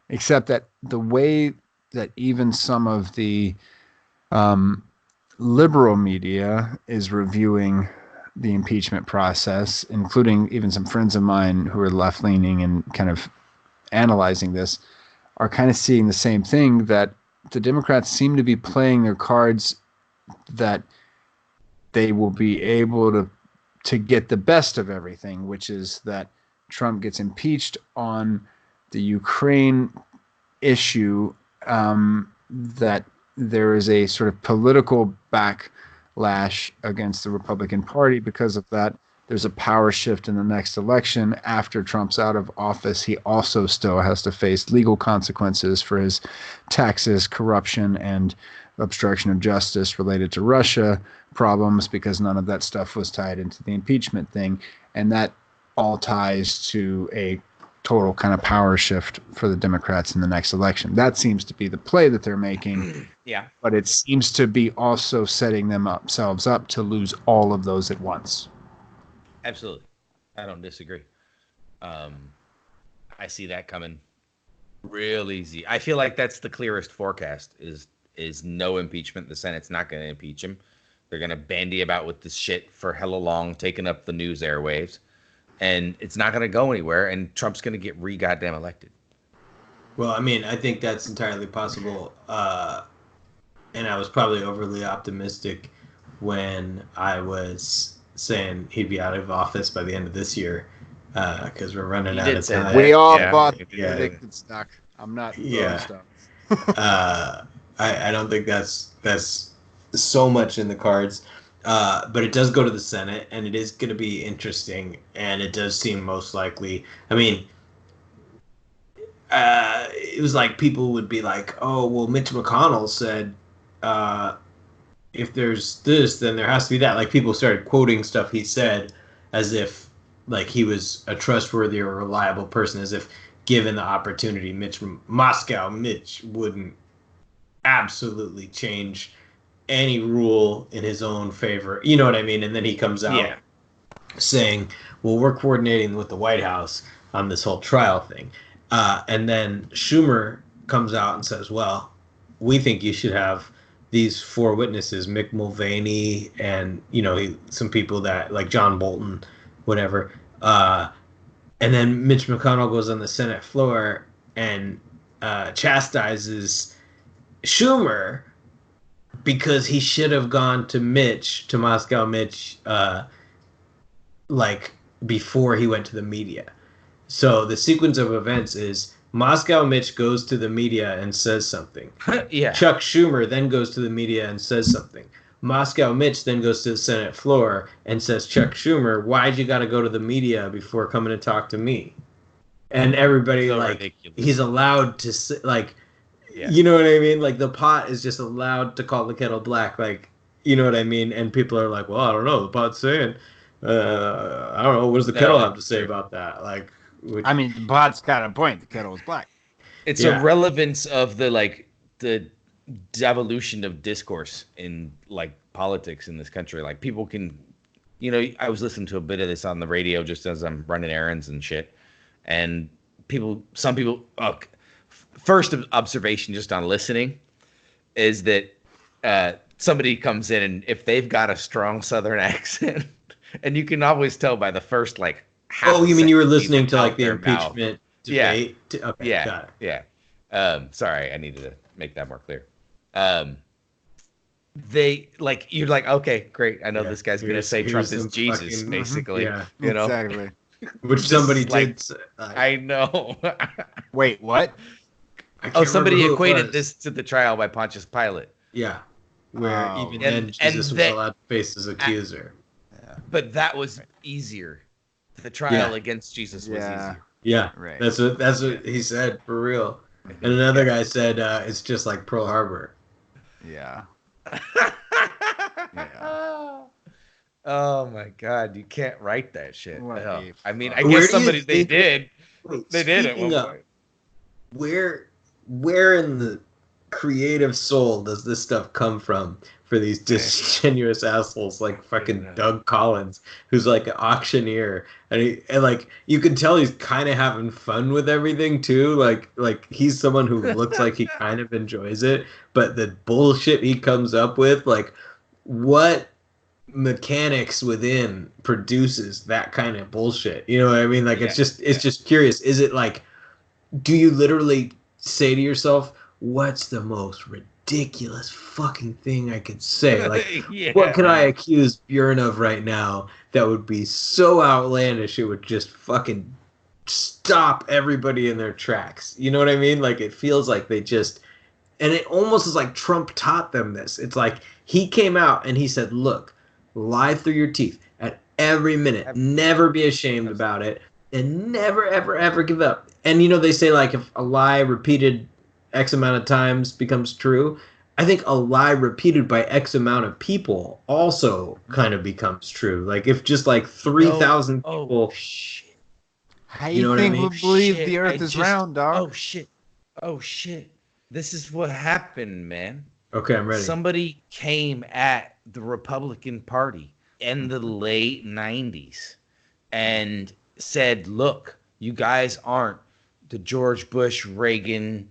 except that the way that even some of the liberal media is reviewing the impeachment process, including even some friends of mine who are left-leaning and kind of analyzing this, are kind of seeing the same thing, that the Democrats seem to be playing their cards that they will be able to get the best of everything, which is that Trump gets impeached on the Ukraine issue, that there is a sort of political backlash against the Republican Party because of that. There's a power shift in the next election. After Trump's out of office, he also still has to face legal consequences for his taxes, corruption, and obstruction of justice related to Russia problems, because none of that stuff was tied into the impeachment thing. And that all ties to a total kind of power shift for the Democrats in the next election. That seems to be the play that they're making. Yeah. But it seems to be also setting themselves up to lose all of those at once. Absolutely. I don't disagree. I see that coming real easy. I feel like that's the clearest forecast is no impeachment. The Senate's not going to impeach him. They're going to bandy about with this shit for hella long, taking up the news airwaves. And it's not going to go anywhere, and Trump's going to get re-goddamn elected. Well, I mean, I think that's entirely possible. And I was probably overly optimistic when I was saying he'd be out of office by the end of this year, because we're running out of time. We all bought the predicted stock. I'm not throwing stones. I don't think that's so much in the cards. But it does go to the Senate, and it is going to be interesting, and it does seem most likely. I mean, it was like people would be like, oh, well, Mitch McConnell said if there's this, then there has to be that. Like, people started quoting stuff he said as if, like, he was a trustworthy or reliable person, as if given the opportunity, Mitch wouldn't absolutely change any rule in his own favor. You know what I mean? And then he comes out saying, well, we're coordinating with the White House on this whole trial thing. And then Schumer comes out and says, well, we think you should have these 4 witnesses, Mick Mulvaney and, some people that, like John Bolton, whatever. And then Mitch McConnell goes on the Senate floor and chastises Schumer because he should have gone to Moscow Mitch, like before he went to the media. So the sequence of events is Moscow Mitch goes to the media and says something. Chuck Schumer then goes to the media and says something. Moscow Mitch then goes to the Senate floor and says, Chuck Schumer, why'd you got to go to the media before coming to talk to me? And everybody, so ridiculous. He's allowed to say, you know what I mean? Like, the pot is just allowed to call the kettle black. Like, you know what I mean? And people are like, well, I don't know. The pot's saying, I don't know. What does the kettle have to say about that? Like, the pot's got a point. The kettle is black. It's a relevance of the devolution of discourse in, politics in this country. Like, people can, I was listening to a bit of this on the radio just as I'm running errands and shit. And some people, first observation just on listening is that somebody comes in, and if they've got a strong Southern accent, and you can always tell by the first half. Oh, you mean you were listening to the impeachment debate? Yeah. Okay, got it. Yeah. Sorry, I needed to make that more clear. They you're like, okay, great. I know this guy's gonna say Trump is Jesus, basically. Yeah, exactly. Which somebody did. I know. Wait, what? Somebody equated this to the trial by Pontius Pilate. Yeah, where even then Jesus was allowed to face his accuser. But that was easier. The trial against Jesus was easier. Yeah, right. That's what he said, for real. And another guy said it's just like Pearl Harbor. Yeah. Oh my God, you can't write that shit. I mean, I Where guess do you somebody they think? did. Wait, They did at speaking one of, point. where in the creative soul does this stuff come from for these disingenuous assholes like fucking Doug Collins, who's like an auctioneer, and like you can tell he's kind of having fun with everything too. Like he's someone who looks like he kind of enjoys it, but the bullshit he comes up with, like what mechanics within produces that kind of bullshit? You know what I mean? Like it's just curious. Is it like, do you literally say to yourself, what's the most ridiculous fucking thing I could say? Like, what can I accuse Bjorn of right now that would be so outlandish it would just fucking stop everybody in their tracks? You know what I mean? Like, it feels like they just, and it almost is like Trump taught them this. It's like he came out and he said, look, lie through your teeth at every minute, never be ashamed about it, and never, ever, ever give up. And you know, they say like if a lie repeated X amount of times becomes true, I think a lie repeated by X amount of people also kind of becomes true. Like if just like 3,000 people. Shit. How you think we believe the earth is round, dog? Oh shit. This is what happened, man. Okay, I'm ready. Somebody came at the Republican Party in the late 90s and said, look, you guys aren't the George Bush, Reagan,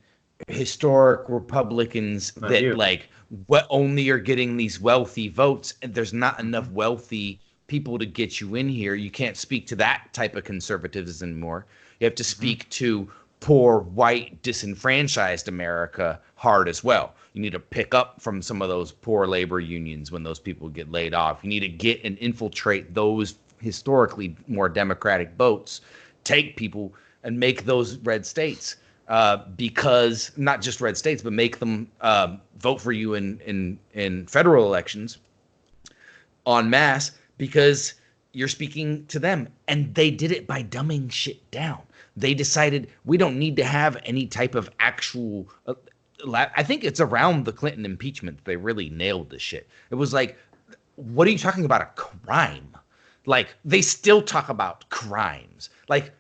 historic Republicans like what only are getting these wealthy votes, and there's not enough wealthy people to get you in here. You can't speak to that type of conservatism anymore. You have to speak to poor, white, disenfranchised America hard as well. You need to pick up from some of those poor labor unions when those people get laid off. You need to get and infiltrate those historically more democratic votes, take people and make those red states, because not just red states, but make them vote for you in federal elections en masse, because you're speaking to them. And they did it by dumbing shit down. They decided we don't need to have any type of actual I think it's around the Clinton impeachment they really nailed this shit. It was like, what are you talking about, a crime? Like, they still talk about crimes. Like,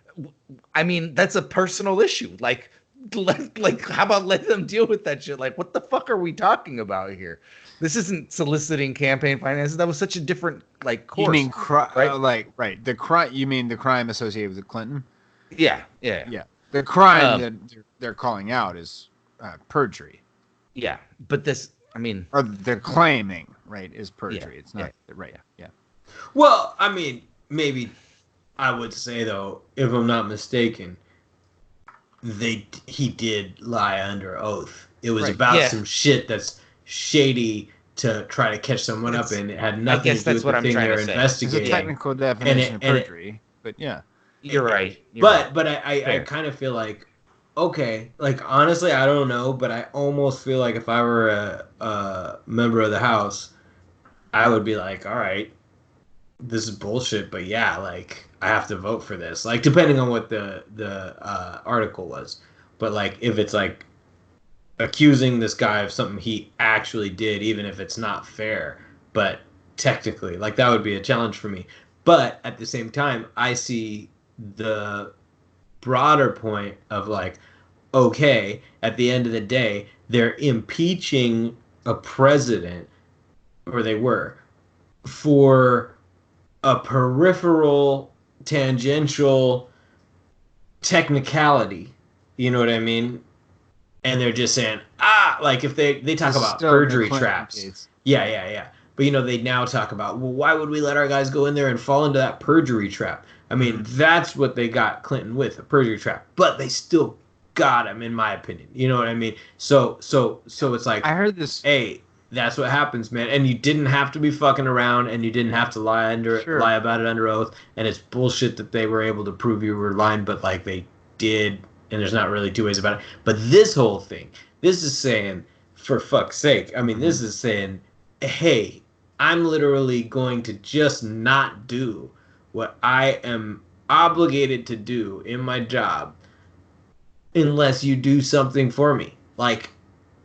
I mean, that's a personal issue. Like, how about let them deal with that shit? Like, what the fuck are we talking about here? This isn't soliciting campaign finances. That was such a different, like, course. You mean right? The crime. You mean the crime associated with Clinton? Yeah. The crime that they're calling out is perjury. Yeah, but this, I mean, or they're claiming, right, is perjury. It's not right. Yeah. Well, I mean, maybe I would say though, if I'm not mistaken, he did lie under oath. It was about some shit that's shady to try to catch someone up in. It had nothing to do with the thing they're investigating. It's a technical definition of perjury, but yeah. You're right. But I kind of feel like, okay, like honestly, I don't know, but I almost feel like if I were a member of the House, I would be like, all right, this is bullshit, but yeah, like I have to vote for this. Like depending on what the article was, but like if it's like accusing this guy of something he actually did, even if it's not fair, but technically, like that would be a challenge for me. But at the same time, I see the broader point of like, okay, at the end of the day, they're impeaching a president, or they were, for a peripheral, tangential technicality. You know what I mean? And they're just saying, like if they talk about perjury traps. Yeah. But, you know, they now talk about, well, why would we let our guys go in there and fall into that perjury trap? I mean, that's what they got Clinton with, a perjury trap. But they still got him, in my opinion. You know what I mean? So it's like, I heard this. Hey, that's what happens, man. And you didn't have to be fucking around, and you didn't have to lie about it under oath. And it's bullshit that they were able to prove you were lying, but like they did, and there's not really two ways about it. But this whole thing, this is saying, for fuck's sake, I mean, this is saying, hey, I'm literally going to just not do what I am obligated to do in my job unless you do something for me. Like,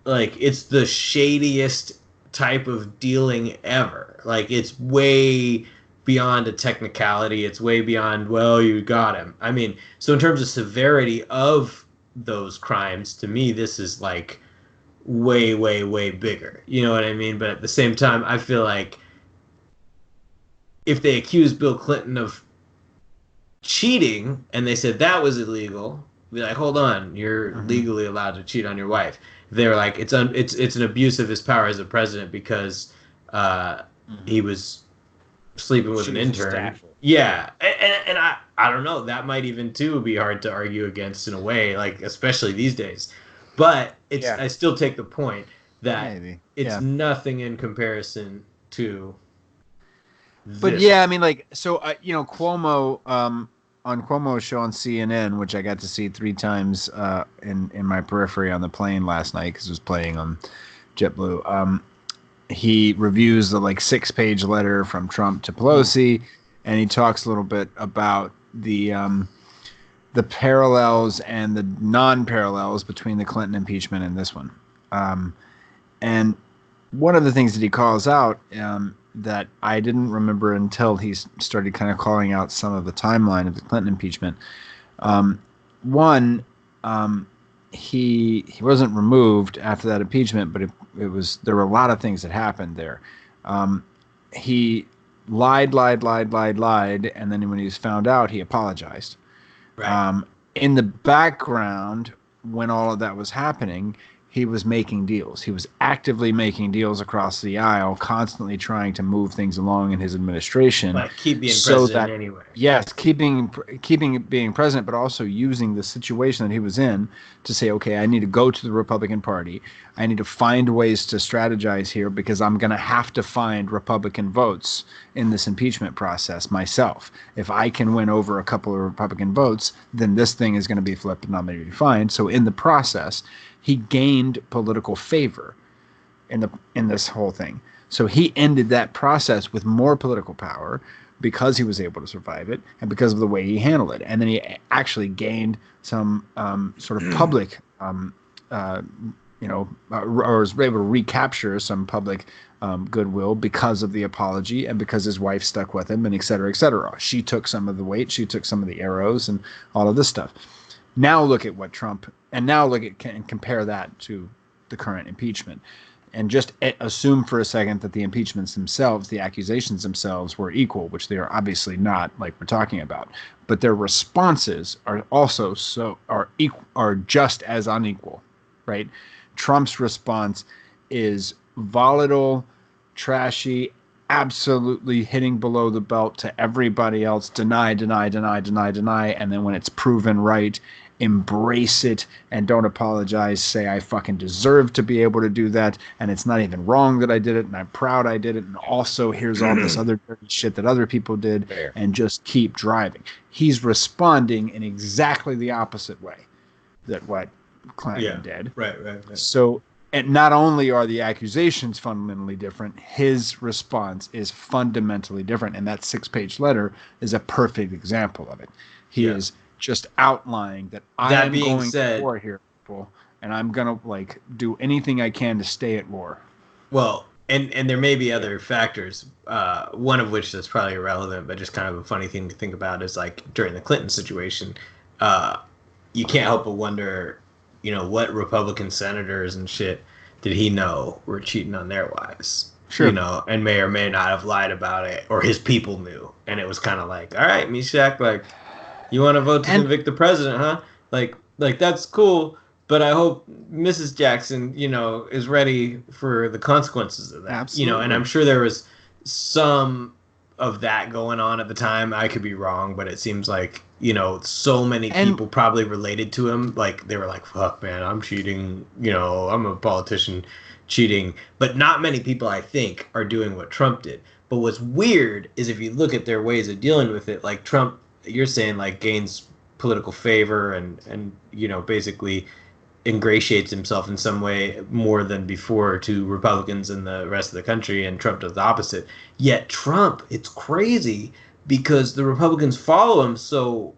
like it's the shadiest type of dealing ever. Like it's way beyond a technicality. It's way beyond, well, you got him. I mean, so in terms of severity of those crimes, to me, this is like way, way, way bigger. You know what I mean? But at the same time, I feel like if they accused Bill Clinton of cheating and they said that was illegal, be like, hold on, you're legally allowed to cheat on your wife. They're like, it's an abuse of his power as a president because he was sleeping with an intern. Yeah, and I don't know. That might even too be hard to argue against in a way, like especially these days. But I still take the point that it's nothing in comparison to. But yeah, I mean, like, so Cuomo on Cuomo's show on CNN, which I got to see 3 times in my periphery on the plane last night because it was playing on JetBlue. He reviews the 6-page letter from Trump to Pelosi, and he talks a little bit about the parallels and the non-parallels between the Clinton impeachment and this one. And one of the things that he calls out that I didn't remember until he started kind of calling out some of the timeline of the Clinton impeachment. He wasn't removed after that impeachment, but there were a lot of things that happened there. He lied, and then when he was found out, he apologized. Right. In the background, when all of that was happening, he was making deals. He was actively making deals across the aisle, constantly trying to move things along in his administration. But keep being president anyway. Yes, keeping being president, but also using the situation that he was in to say, okay, I need to go to the Republican Party. I need to find ways to strategize here because I'm going to have to find Republican votes in this impeachment process myself. If I can win over a couple of Republican votes, then this thing is going to be flipped and I'm going to be fine. So in the process, he gained political favor in this whole thing. So he ended that process with more political power because he was able to survive it and because of the way he handled it. And then he actually gained some sort of public, or was able to recapture some public goodwill because of the apology and because his wife stuck with him and et cetera, et cetera. She took some of the weight. She took some of the arrows and all of this stuff. Now look at what Trump, and now look at and compare that to the current impeachment, and just assume for a second that the impeachments themselves, the accusations themselves, were equal, which they are obviously not, like we're talking about. But their responses are also are just as unequal, right? Trump's response is volatile, trashy, absolutely hitting below the belt to everybody else, deny, and then when it's proven right, embrace it and don't apologize, say I fucking deserve to be able to do that and it's not even wrong that I did it and I'm proud I did it, and also here's all this other dirty shit that other people did. Fair. And just keep driving. He's responding in exactly the opposite way that what Clinton did. Right. So, and not only are the accusations fundamentally different, his response is fundamentally different. And that 6-page letter is a perfect example of it. He is just outlining that I am going to war here, people, and I'm going to do anything I can to stay at war. Well, and there may be other factors, one of which is probably irrelevant, but just kind of a funny thing to think about is during the Clinton situation, you can't help but wonder, what Republican senators and shit did he know were cheating on their wives? Sure. And may or may not have lied about it, or his people knew. And it was kind of like, all right, Meshack, you want to vote to convict the president, huh? Like that's cool, but I hope Mrs. Jackson, is ready for the consequences of that. Absolutely. And I'm sure there was some of that going on at the time. I could be wrong, but it seems like, so many people probably related to him. They were like, fuck, man, I'm cheating. I'm a politician cheating. But not many people, I think, are doing what Trump did. But what's weird is if you look at their ways of dealing with it, like Trump, you're saying gains political favor and basically ingratiates himself in some way more than before to Republicans and the rest of the country, and Trump does the opposite. Yet Trump, it's crazy because the Republicans follow him so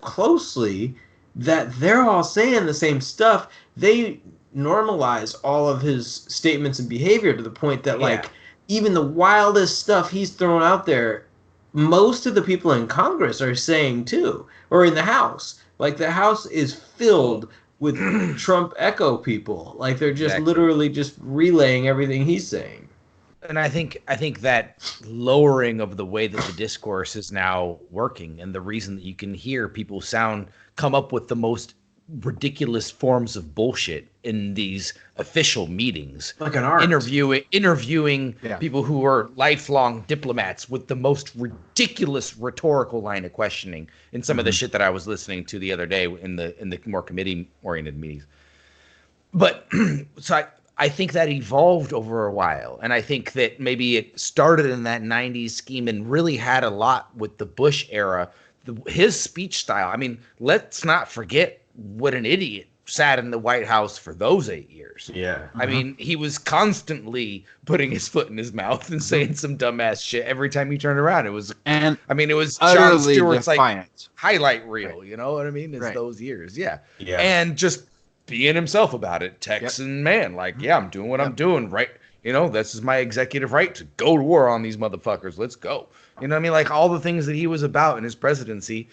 closely that they're all saying the same stuff. They normalize all of his statements and behavior to the point that like even the wildest stuff he's thrown out there, most of the people in Congress are saying too, or in the House. Like the House is filled with Trump echo people. Like they're just literally just relaying everything he's saying. And I think that lowering of the way that the discourse is now working, and the reason that you can hear people come up with the most ridiculous forms of bullshit in these official meetings, like an art. interviewing people who are lifelong diplomats with the most ridiculous rhetorical line of questioning in some of the shit that I was listening to the other day in the more committee oriented meetings. But so I think that evolved over a while, and I think that maybe it started in that 90s scheme and really had a lot with the Bush era. His speech style, I mean, let's not forget what an idiot sat in the White House for those 8 years. Yeah. I mean, he was constantly putting his foot in his mouth and saying some dumbass shit every time he turned around. It was Jon Stewart's defiant. Like highlight reel, you know what I mean? It's those years. Yeah. And just being himself about it, Texan man, like, I'm doing what I'm doing, right? You know, this is my executive right to go to war on these motherfuckers. Let's go. You know what I mean? Like all the things that he was about in his presidency,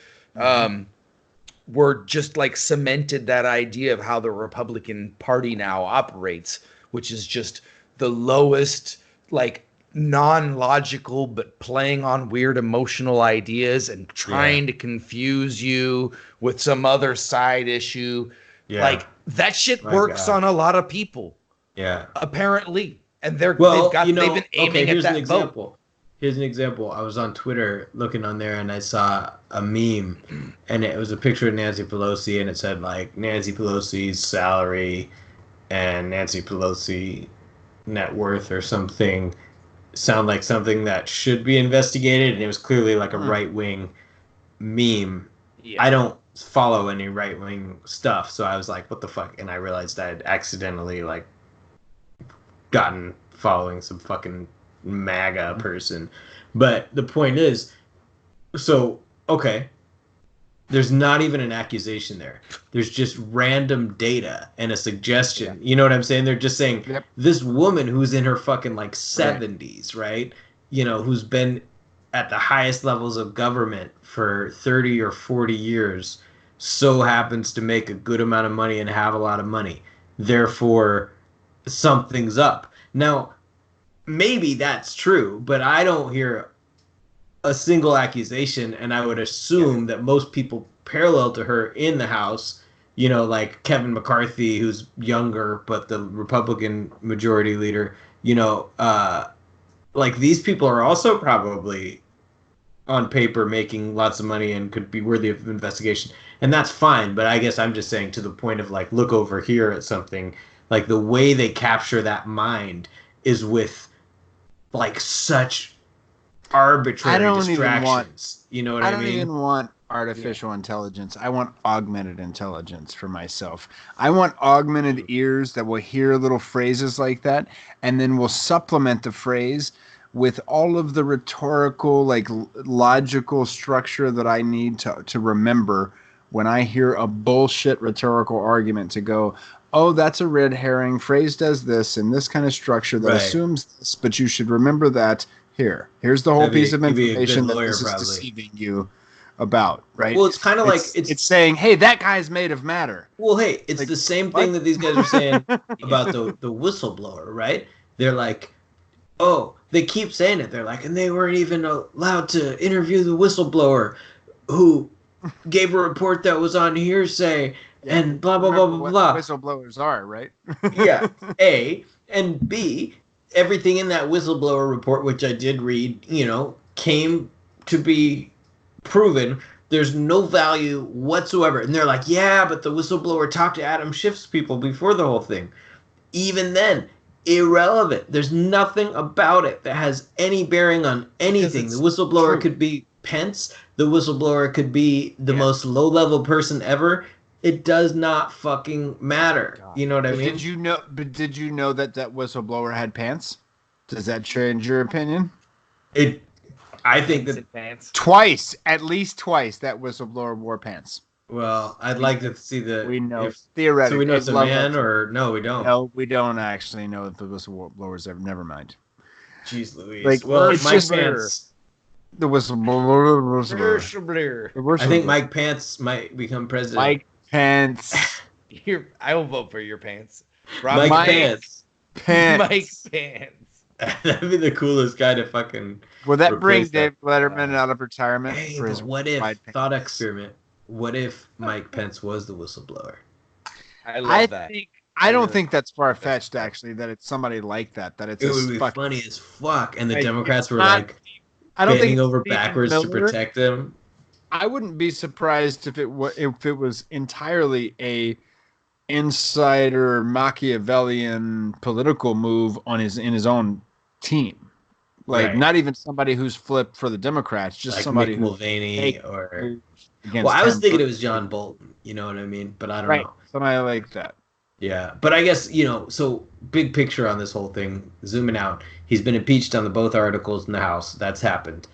were just like cemented that idea of how the Republican Party now operates, which is just the lowest, like non-logical, but playing on weird emotional ideas and trying to confuse you with some other side issue. Yeah. Like that shit works on a lot of people. Yeah. Apparently. And they've been aiming at that vote. Here's an example. I was on Twitter looking on there and I saw a meme and it was a picture of Nancy Pelosi and it said like Nancy Pelosi's salary and Nancy Pelosi net worth or something sound like something that should be investigated, and it was clearly like a right-wing meme. Yeah. I don't follow any right-wing stuff, so I was like, what the fuck? And I realized I had accidentally like gotten following some fucking MAGA person. But the point is, so okay, there's not even an accusation there. There's just random data and a suggestion. You know what I'm saying? They're just saying this woman who's in her fucking like 70s, right? You know, who's been at the highest levels of government for 30 or 40 years, so happens to make a good amount of money and have a lot of money. Therefore, something's up. Now, maybe that's true, but I don't hear a single accusation, and I would assume that most people parallel to her in the House, you know, like Kevin McCarthy, who's younger, but the Republican majority leader, you know, like these people are also probably on paper making lots of money and could be worthy of investigation. And that's fine, but I guess I'm just saying to the point of like, look over here at something, like the way they capture that mind is with like such arbitrary distractions. You know what I mean? I don't even want artificial intelligence. I want augmented intelligence for myself. I want augmented ears that will hear little phrases like that and then will supplement the phrase with all of the rhetorical, like logical structure that I need to remember when I hear a bullshit rhetorical argument to go, oh, that's a red herring. Phrase does this and this kind of structure that assumes this, but you should remember that here. Here's the whole piece of information that this is deceiving you about, right? Well, it's kind of like it's saying, hey, that guy's made of matter. Well, hey, it's like, the same thing that these guys are saying about the whistleblower, right? They're like, oh, they keep saying it. They're like, and they weren't even allowed to interview the whistleblower who gave a report that was on hearsay. And blah, blah, blah, blah, blah. Whistleblowers are, right? Yeah. A. And B, everything in that whistleblower report, which I did read, you know, came to be proven there's no value whatsoever. And they're like, yeah, but the whistleblower talked to Adam Schiff's people before the whole thing. Even then, irrelevant. There's nothing about it that has any bearing on anything. The whistleblower could be Pence. The whistleblower could be the most low-level person ever. It does not fucking matter. God. You know what I mean? Did you know that whistleblower had pants? Does that change your opinion? I think that twice, at least twice, that whistleblower wore pants. Well, I'd like to see the. We know theoretically. So we know it's it's a man, or no, we don't. No, we don't actually know if the whistleblowers ever. Never mind. Jeez Louise. Like, well, it's Mike just Pence. The whistleblower. Whistleblower. I think Mike Pence might become president. Mike Pence. I will vote for your pants. Mike Pence. Mike Pence. That'd be the coolest guy to fucking. Will that bring Dave Letterman out of retirement? Hey, for his what if thought experiment? What if Mike Pence was the whistleblower? I love that. I don't think that's far fetched. Actually, that it's somebody like that. That it would be funny as fuck, and the Democrats were like, I don't think over backwards to protect them. I wouldn't be surprised if it was entirely a insider Machiavellian political move in his own team. Like not even somebody who's flipped for the Democrats, just like somebody Mick Mulvaney or. Well, I was thinking it was John Bolton. You know what I mean? But I don't know. Somebody like that. Yeah, but I guess so big picture on this whole thing. Zooming out, he's been impeached on both articles in the House. That's happened.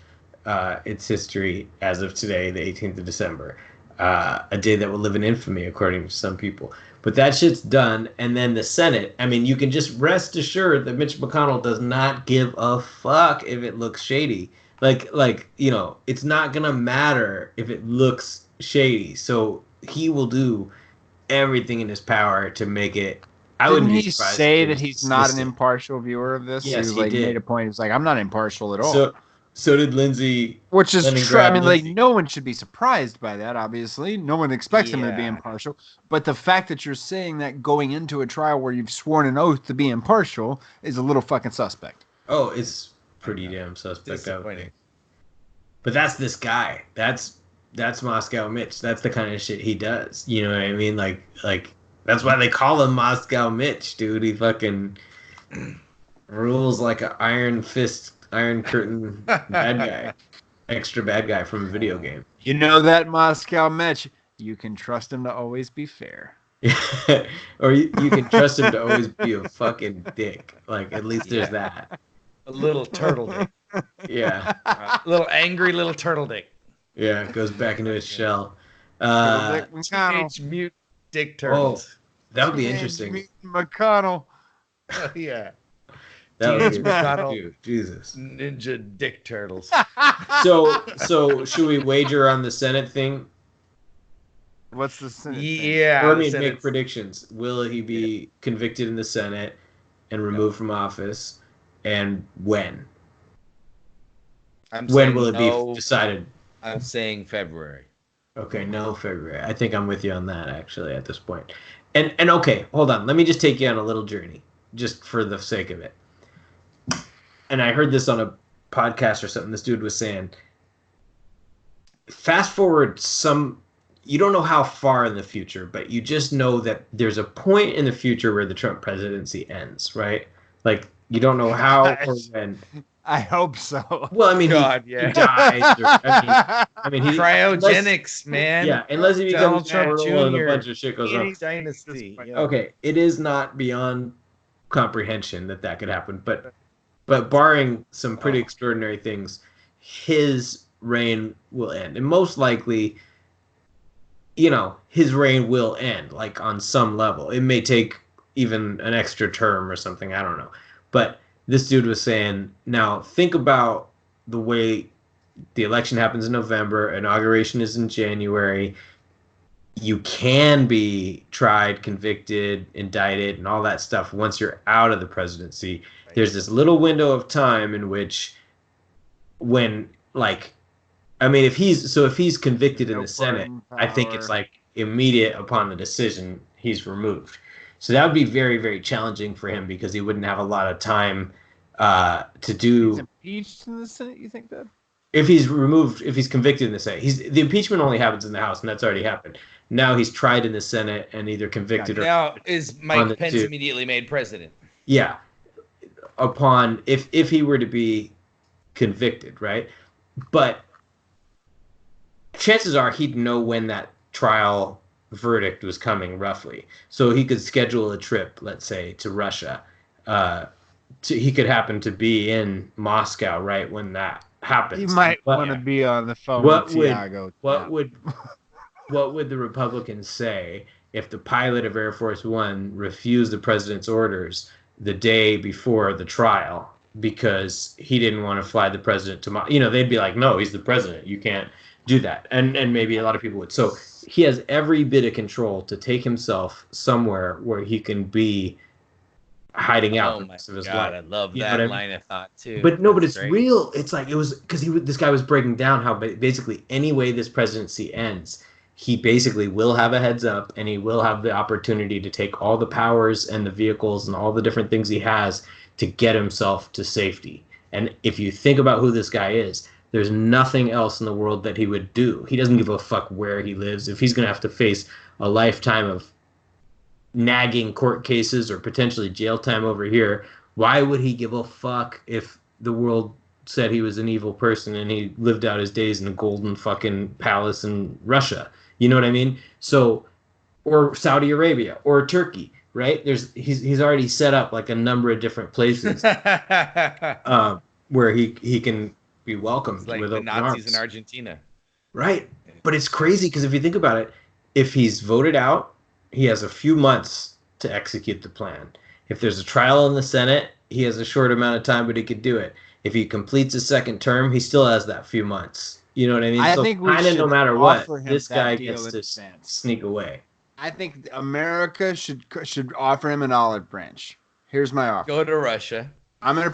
It's history as of today, the 18th of December. A day that will live in infamy, according to some people. But that shit's done. And then the Senate, I mean, you can just rest assured that Mitch McConnell does not give a fuck if it looks shady. Like it's not going to matter if it looks shady. So he will do everything in his power to make it. Didn't he say that he's not an impartial viewer of this? Yes, he did. Made a point. He's like, I'm not impartial at all. So did Lindsey. Which is true. I mean, like, no one should be surprised by that, obviously. No one expects him to be impartial. But the fact that you're saying that going into a trial where you've sworn an oath to be impartial is a little fucking suspect. Oh, it's pretty damn suspect. But that's this guy. That's Moscow Mitch. That's the kind of shit he does. You know what I mean? Like that's why they call him Moscow Mitch, dude. He fucking rules like an iron fist, iron curtain bad guy. Extra bad guy from a video game. You know that Moscow Mitch. You can trust him to always be fair. Or you can trust him to always be a fucking dick. Like, at least there's that. A little turtle dick. Yeah. A little angry little turtle dick. Yeah, it goes back into its shell. Teenage Mutant Dick Turtles. Oh, that would be interesting. McConnell. Oh, yeah. That would be McConnell. Dude, Jesus. Ninja Dick Turtles. So should we wager on the Senate thing? What's the Senate thing? Or make predictions. Will he be convicted in the Senate and removed from office? And when? When will it be decided? I'm saying February. Okay, no February. I think I'm with you on that, actually, at this point. And okay, hold on. Let me just take you on a little journey, just for the sake of it. And I heard this on a podcast or something. This dude was saying, fast forward you don't know how far in the future, but you just know that there's a point in the future where the Trump presidency ends, right? Like, you don't know how or when. I hope so. Well, I mean, he dies. I mean, cryogenics, man. Yeah, unless he becomes Trump Jr. and a bunch of shit goes on. up. Dynasty. Yeah. Okay, it is not beyond comprehension that could happen, but barring some pretty extraordinary things, his reign will end, and most likely, his reign will end, like on some level. It may take even an extra term or something. I don't know, but. This dude was saying, now think about the way the election happens in November, inauguration is in January. You can be tried, convicted, indicted, and all that stuff once you're out of the presidency. Right. There's this little window of time in which if he's convicted in the Senate, I think it's like immediate upon the decision, he's removed. So that would be very, very challenging for him because he wouldn't have a lot of time to do. He's impeached in the Senate, you think that? If he's convicted in the Senate, the impeachment only happens in the House, and that's already happened. Now he's tried in the Senate and either convicted or. Now is Mike Pence immediately made president? Yeah, if he were to be convicted, right? But chances are he'd know when that trial verdict was coming roughly, so he could schedule a trip, let's say, to Russia. He could happen to be in Moscow right when that happens. He might want to be on the phone with Tiago. What would what would the Republicans say if the pilot of Air Force One refused the president's orders the day before the trial because he didn't want to fly the president to they'd be like, no, he's the president. You can't do that. And maybe a lot of people would. So he has every bit of control to take himself somewhere where he can be hiding out the rest of his life. I love that line of thought too. But no, but it's real. It's like it was because this guy was breaking down how basically any way this presidency ends, he basically will have a heads up and he will have the opportunity to take all the powers and the vehicles and all the different things he has to get himself to safety. And if you think about who this guy is, there's nothing else in the world that he would do. He doesn't give a fuck where he lives. If he's going to have to face a lifetime of nagging court cases or potentially jail time over here, why would he give a fuck if the world said he was an evil person and he lived out his days in a golden fucking palace in Russia? You know what I mean? So, or Saudi Arabia or Turkey, right? He's already set up like a number of different places where he can be welcomed like with the open Nazis arms. in Argentina, right? But it's crazy because if you think about it, if he's voted out, he has a few months to execute the plan. If there's a trial in the Senate, he has a short amount of time, but he could do it. If he completes his second term, he still has that few months. You know what I mean? I so think we should no matter what, this that guy deal gets in to advance. sneak away. I think America should offer him an olive branch. Here's my offer. go to Russia, I'm gonna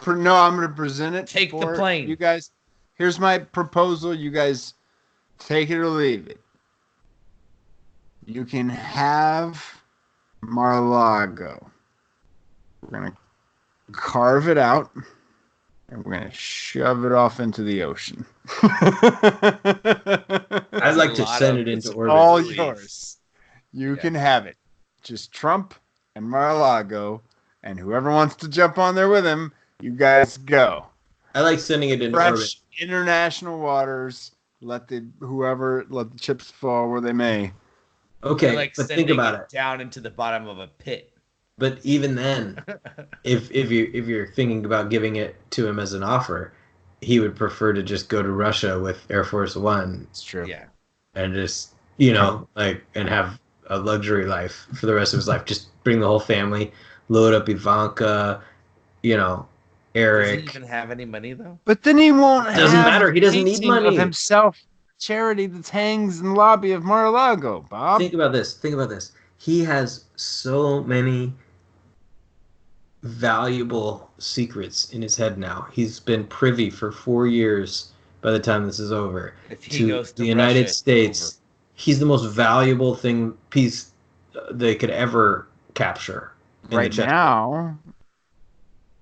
present it. take the plane. You guys, here's my proposal. You guys take it or leave it. You can have Mar-a-Lago. We're gonna carve it out and we're gonna shove it off into the ocean. I'd like to send it into orbit. All yours. You can have it. Just Trump and Mar-a-Lago, and whoever wants to jump on there with him, you guys go. I like sending it into orbit. International waters. Let the chips fall where they may. Okay, like but think about it. Down into the bottom of a pit. But even then, if you're thinking about giving it to him as an offer, he would prefer to just go to Russia with Air Force One. It's true. Yeah. And just and have a luxury life for the rest of his life. Just bring the whole family, load up Ivanka, Eric. Does he even have any money though? But then he won't. Doesn't matter. He doesn't need money. Of himself, charity that hangs in the lobby of Mar-a-Lago. Bob, think about this. He has so many valuable secrets in his head now. He's been privy for 4 years. By the time this is over, if he goes to the United Russia, States, he's the most valuable piece they could ever capture. Right now.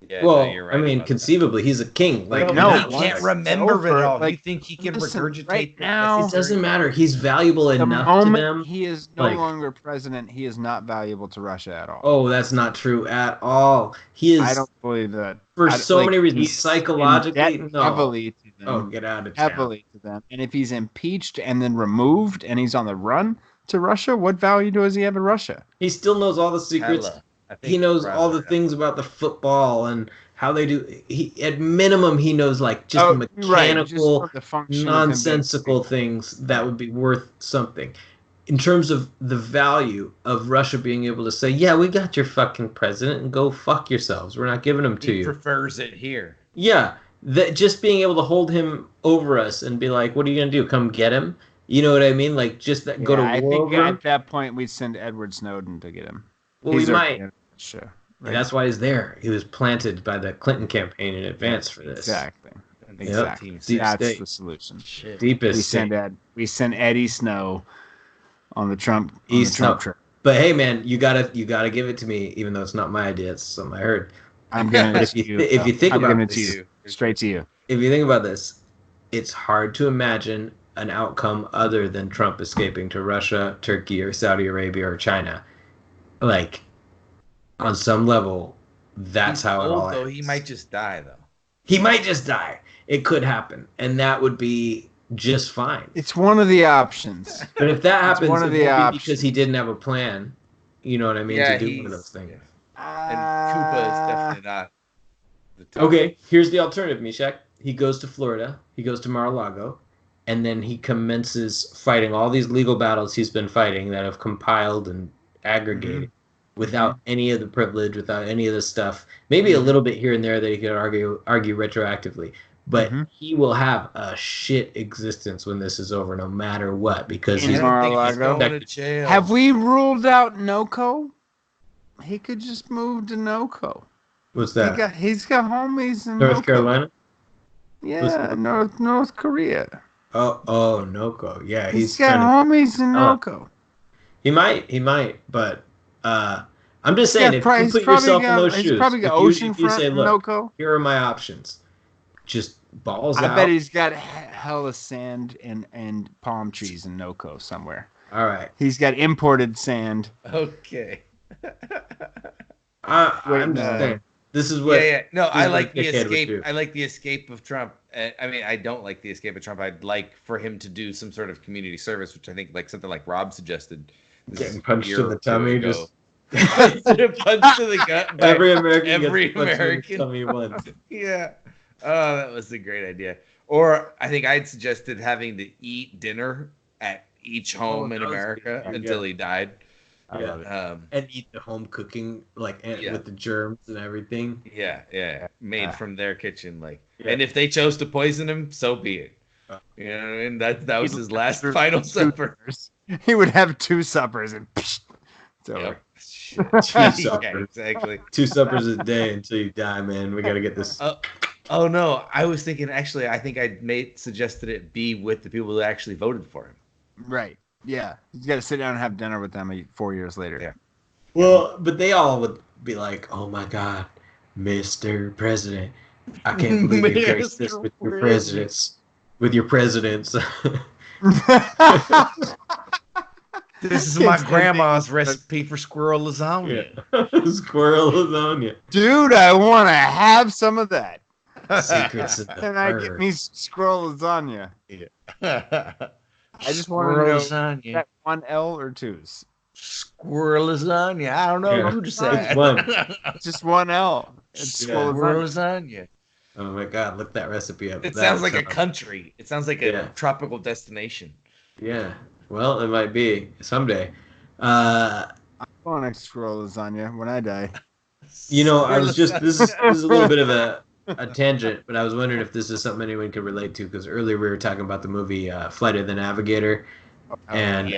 Yeah, well, no, you're right I mean, conceivably, he's a king. Like, no, he can't remember it all. Like, you think he can regurgitate right now? It doesn't matter. He's valuable enough to them. He is no longer president. He is not valuable to Russia at all. Oh, that's not true at all. He is. I don't believe that. For so many reasons, psychologically, no. Heavily to them. Oh, get out of town. Heavily to them. And if he's impeached and then removed, and he's on the run to Russia, what value does he have in Russia? He still knows all the secrets. He knows all the things about the football and how they do. At minimum, he knows just mechanical, nonsensical things that would be worth something. In terms of the value of Russia being able to say, yeah, we got your fucking president and go fuck yourselves. We're not giving him to you. He prefers it here. Yeah. Just being able to hold him over us and be like, what are you going to do? Come get him? You know what I mean? Go to war. I think at that point we'd send Edward Snowden to get him. Well, we might. Sure. Right. That's why he's there. He was planted by the Clinton campaign in advance for this. Exactly. Yep. That's the solution. Shit. Deepest. We send Eddie Snow on the Trump trip. But hey, man, you gotta give it to me, even though it's not my idea. It's something I heard. I'm giving it to you. If you think about it to you, straight to you. If you think about this, it's hard to imagine an outcome other than Trump escaping to Russia, Turkey, or Saudi Arabia or China. On some level, that's how it all ends. He might just die, though. He might just die. It could happen, and that would be just fine. It's one of the options. But if that happens, it would be because he didn't have a plan. You know what I mean? Yeah, to do one of those things. And Cuba is definitely not. Okay, here's the alternative, Mishak. He goes to Florida. He goes to Mar-a-Lago. and then he commences fighting all these legal battles he's been fighting that have compiled and aggregated without any of the privilege, without any of the stuff. Maybe a little bit here and there that he could argue retroactively, but he will have a shit existence when this is over, no matter what, because he's going to jail. Have we ruled out NoCo? He could just move to NoCo. What's that? He's got homies in North Carolina. Yeah, North Korea. Oh, NoCo. Yeah, he's got homies in NoCo. He might, but I'm just saying, if you put yourself in those shoes, he's probably got oceanfront in NoCo. Here are my options. Just balls out. I bet he's got hella sand and palm trees in NoCo somewhere. All right. He's got imported sand. Okay. I'm just saying. This is what. Yeah. No, I like the escape. I like the escape of Trump. I mean, I don't like the escape of Trump. I'd like for him to do some sort of community service, which I think, like something like Rob suggested. Getting punched in the tummy, just punch to the gut. Every American gets punched in the tummy once. Yeah. Oh, that was a great idea. Or I think I'd suggested having to eat dinner at each home in America until he died. Yeah. And eat the home cooking, with the germs and everything. Yeah. Made from their kitchen, And if they chose to poison him, so be it. You know what I mean? That was his last final supper. He would have 2 suppers and it's over. 2 suppers. Yeah, exactly. 2 suppers a day until you die, man. We got to get this. Oh no! I was thinking. Actually, I think suggested it be with the people that actually voted for him. Right. Yeah. He's got to sit down and have dinner with them 4 years later. Yeah. Well, but they all would be like, "Oh my God, Mr. President, I can't believe you graced this with your presidents." This is my grandma's recipe for squirrel lasagna. Yeah. Squirrel lasagna. Dude, I want to have some of that. Secrets of the Can I get me squirrel lasagna? Yeah. I just want to know lasagna. That 1 L or 2s. Squirrel lasagna. I don't know who to say. Just 1 L. It's squirrel lasagna. Oh my God! Look that recipe up. It sounds like a country. It sounds like a tropical destination. Yeah. Well, it might be someday. I want to squirrel lasagna when I die. I was just this is a little bit of a tangent, but I was wondering if this is something anyone could relate to, because earlier we were talking about the movie Flight of the Navigator, and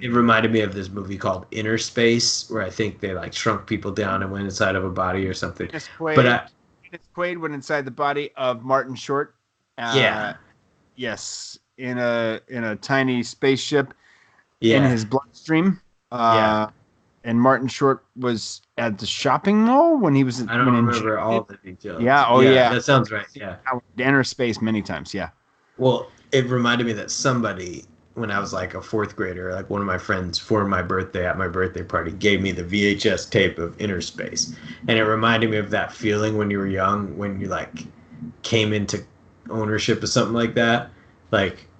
it reminded me of this movie called Inner Space, where I think they shrunk people down and went inside of a body or something. Dennis Quaid went inside the body of Martin Short. Yes, in a tiny spaceship in his bloodstream. And Martin Short was at the shopping mall when he was. I don't remember all the details. Yeah. Oh, yeah. That sounds right. Yeah. I went to Inner Space many times. Yeah. Well, it reminded me that somebody, when I was like a 4th grader, one of my friends for my birthday at my birthday party gave me the VHS tape of Inner Space, and it reminded me of that feeling when you were young, when you came into ownership of something like that.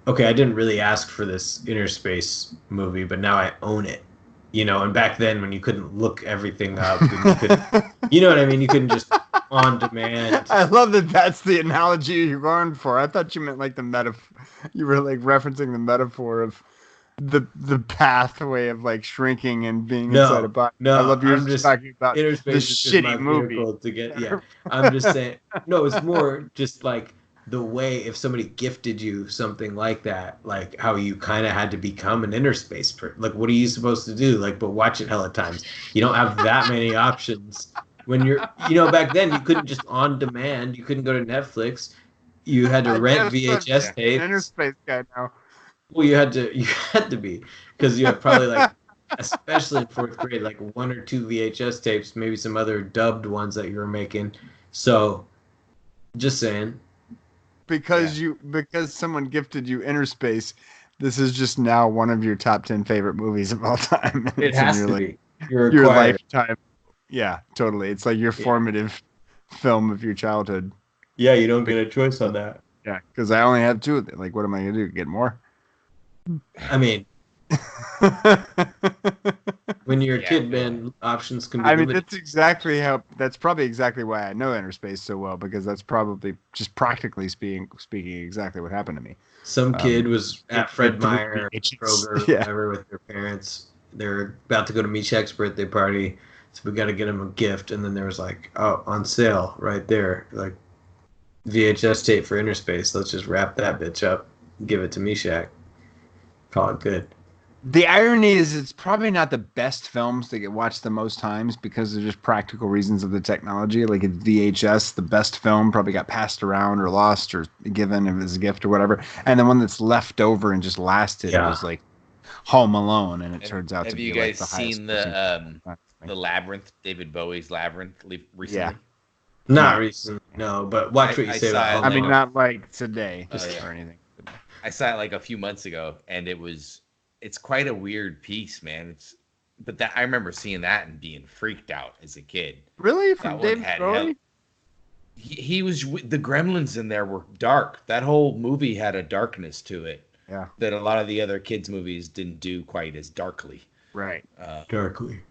Okay, I didn't really ask for this Inner Space movie, but now I own it. And back then when you couldn't look everything up, and you couldn't, you know what I mean? You couldn't just on demand. I love that that's the analogy you're going for. I thought you meant the metaphor. You were referencing the metaphor of the pathway of shrinking and being inside a body. No, I love you just talking about Inner Space the shitty movie. To get, I'm just saying. No, it's more just the way, if somebody gifted you something like that, how you kind of had to become an inner space person. What are you supposed to do? But watch it hella times. You don't have that many options when you're, back then you couldn't just on demand. You couldn't go to Netflix. You had to rent VHS tapes. Inner space guy now. Well, you had to be, because you have probably especially in 4th grade, 1 or 2 VHS tapes, maybe some other dubbed ones that you were making. So, just saying. Because someone gifted you Inner Space, this is just now one of your top 10 favorite movies of all time. It has to be. Your lifetime. Yeah, totally. It's your formative film of your childhood. Yeah, you don't get a choice on that. Yeah, because I only have 2 of them. What am I going to do? Get more? I mean, When you're a kid, man, options can be I mean, limited. that's probably exactly why I know Inner Space so well, because that's probably just practically speaking exactly what happened to me. Some kid was at Fred Meyer, VHS. Kroger, or whatever, with their parents. They're about to go to Meshach's birthday party, so we got to get him a gift. And then there was like, oh, on sale right there, like VHS tape for Inner Space. Let's just wrap that bitch up, give it to Meshach, call it good. The irony is, it's probably not the best films that get watched the most times because of just practical reasons of the technology. Like it's VHS, the best film probably got passed around or lost or given if it's a gift or whatever. And the one that's left over and just lasted was like Home Alone, and it turns out to be like the highest. Have you guys seen the Labyrinth, David Bowie's Labyrinth recently? Yeah. Not recently, no, but watch what you say about Home Alone. I mean, not like today or anything. I saw it like a few months ago, and it's quite a weird piece, man. I remember seeing that and being freaked out as a kid. Really? From David Bowie? He was, the gremlins in there were dark. That whole movie had a darkness to it. Yeah. That a lot of the other kids' movies didn't do quite as darkly. Right. Darkly.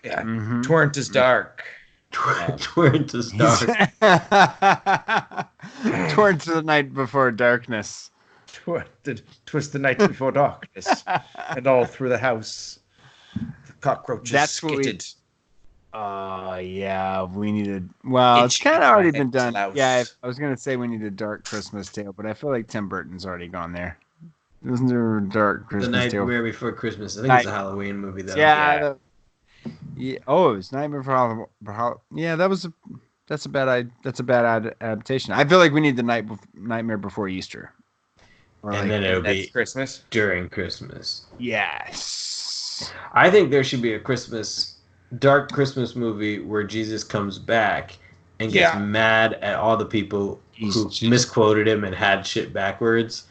Yeah. Mm-hmm. Tweren't as dark. Tweren't as dark. Towards the night before darkness. Twas the night before darkness, and all through the house, the cockroaches skittered. Yeah, we needed. Well, it's kind of already been done. Yeah, I was gonna say we need a dark Christmas Tale, but I feel like Tim Burton's already gone there. Isn't there a dark Christmas Tale? The Nightmare Before Christmas. I think it's a Halloween movie, though. Yeah. Oh, it was Nightmare for Halloween. Yeah, that's a bad adaptation. I feel like we need the Nightmare Before Easter. And then it'll be Christmas during Christmas. Yes. I think there should be a dark Christmas movie where Jesus comes back and gets mad at all the people who misquoted him and had shit backwards.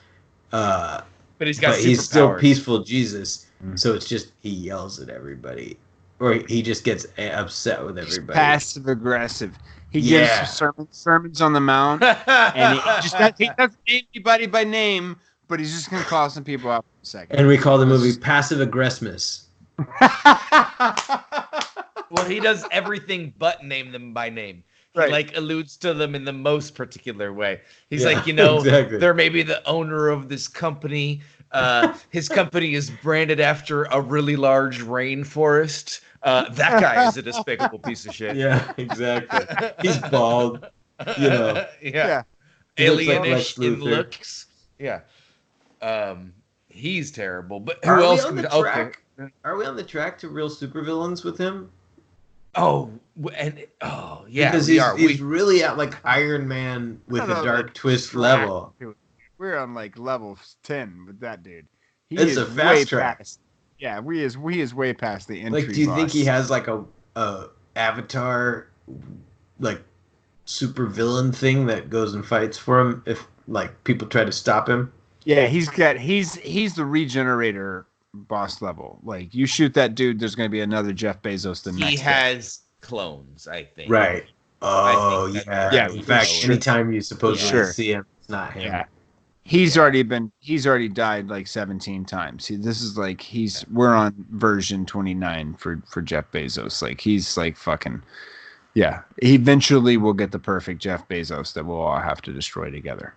But he's still peaceful Jesus. Mm-hmm. So it's just he yells at everybody, or he just gets upset with everybody. Passive aggressive. He gives sermons on the Mount, and he doesn't name anybody by name, but he's just going to call some people out for a second. And we call the movie Passive Aggressmus. Well, he does everything but name them by name. He alludes to them in the most particular way. He's exactly. They're maybe the owner of this company. His company is branded after a really large rainforest. That guy is a despicable piece of shit. Yeah, exactly. He's bald, Yeah. Alienish in looks. Yeah. He's terrible. But who else can Are we on the track to real supervillains with him? Oh, yeah. Because he's really at like Iron Man with a dark twist level. We're on like level 10 with that dude. It's a fast track. Yeah, we is way past the entry. Like, do you think he has like a Avatar like super villain thing that goes and fights for him if like people try to stop him? Yeah, he's the regenerator boss level. Like, you shoot that dude, there's going to be another Jeff Bezos the next. He has clones, I think. Right. Oh, yeah. Yeah. In fact, anytime you supposedly see him, it's not him. Yeah. He's already died like 17 times. This is like we're on version 29 for Jeff Bezos. Like, he's like fucking, yeah. Eventually we'll get the perfect Jeff Bezos that we'll all have to destroy together.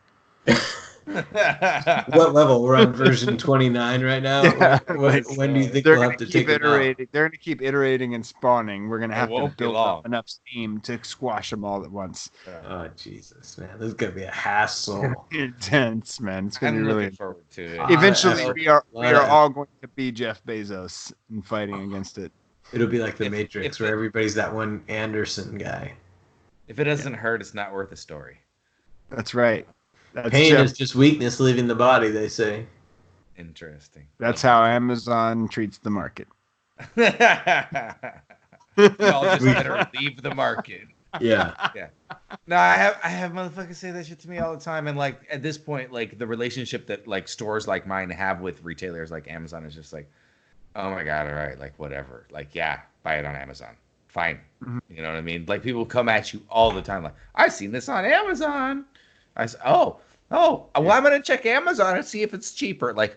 What level? We're on version 29 right now. Yeah, when do you think we'll have to take it out? They're going to keep iterating and spawning. We're going to have to build up enough steam to squash them all at once. Oh, Jesus, man. This is going to be a hassle. Intense, man. It's going to be really forward to it. Eventually, we are all going to be Jeff Bezos and fighting against it. It'll be like the Matrix, where everybody's that one Anderson guy. If it doesn't hurt, it's not worth a story. That's right. Pain is just weakness leaving the body, they say. Interesting. That's how Amazon treats the market. Y'all just better leave the market. Yeah. Yeah. No, I have motherfuckers say that shit to me all the time, and like at this point, like the relationship that like stores like mine have with retailers like Amazon is just like, oh my god, all right, like whatever. Like, yeah, buy it on Amazon. Fine. Mm-hmm. You know what I mean? Like, people come at you all the time like, I've seen this on Amazon. I said, well, I'm going to check Amazon and see if it's cheaper. Like,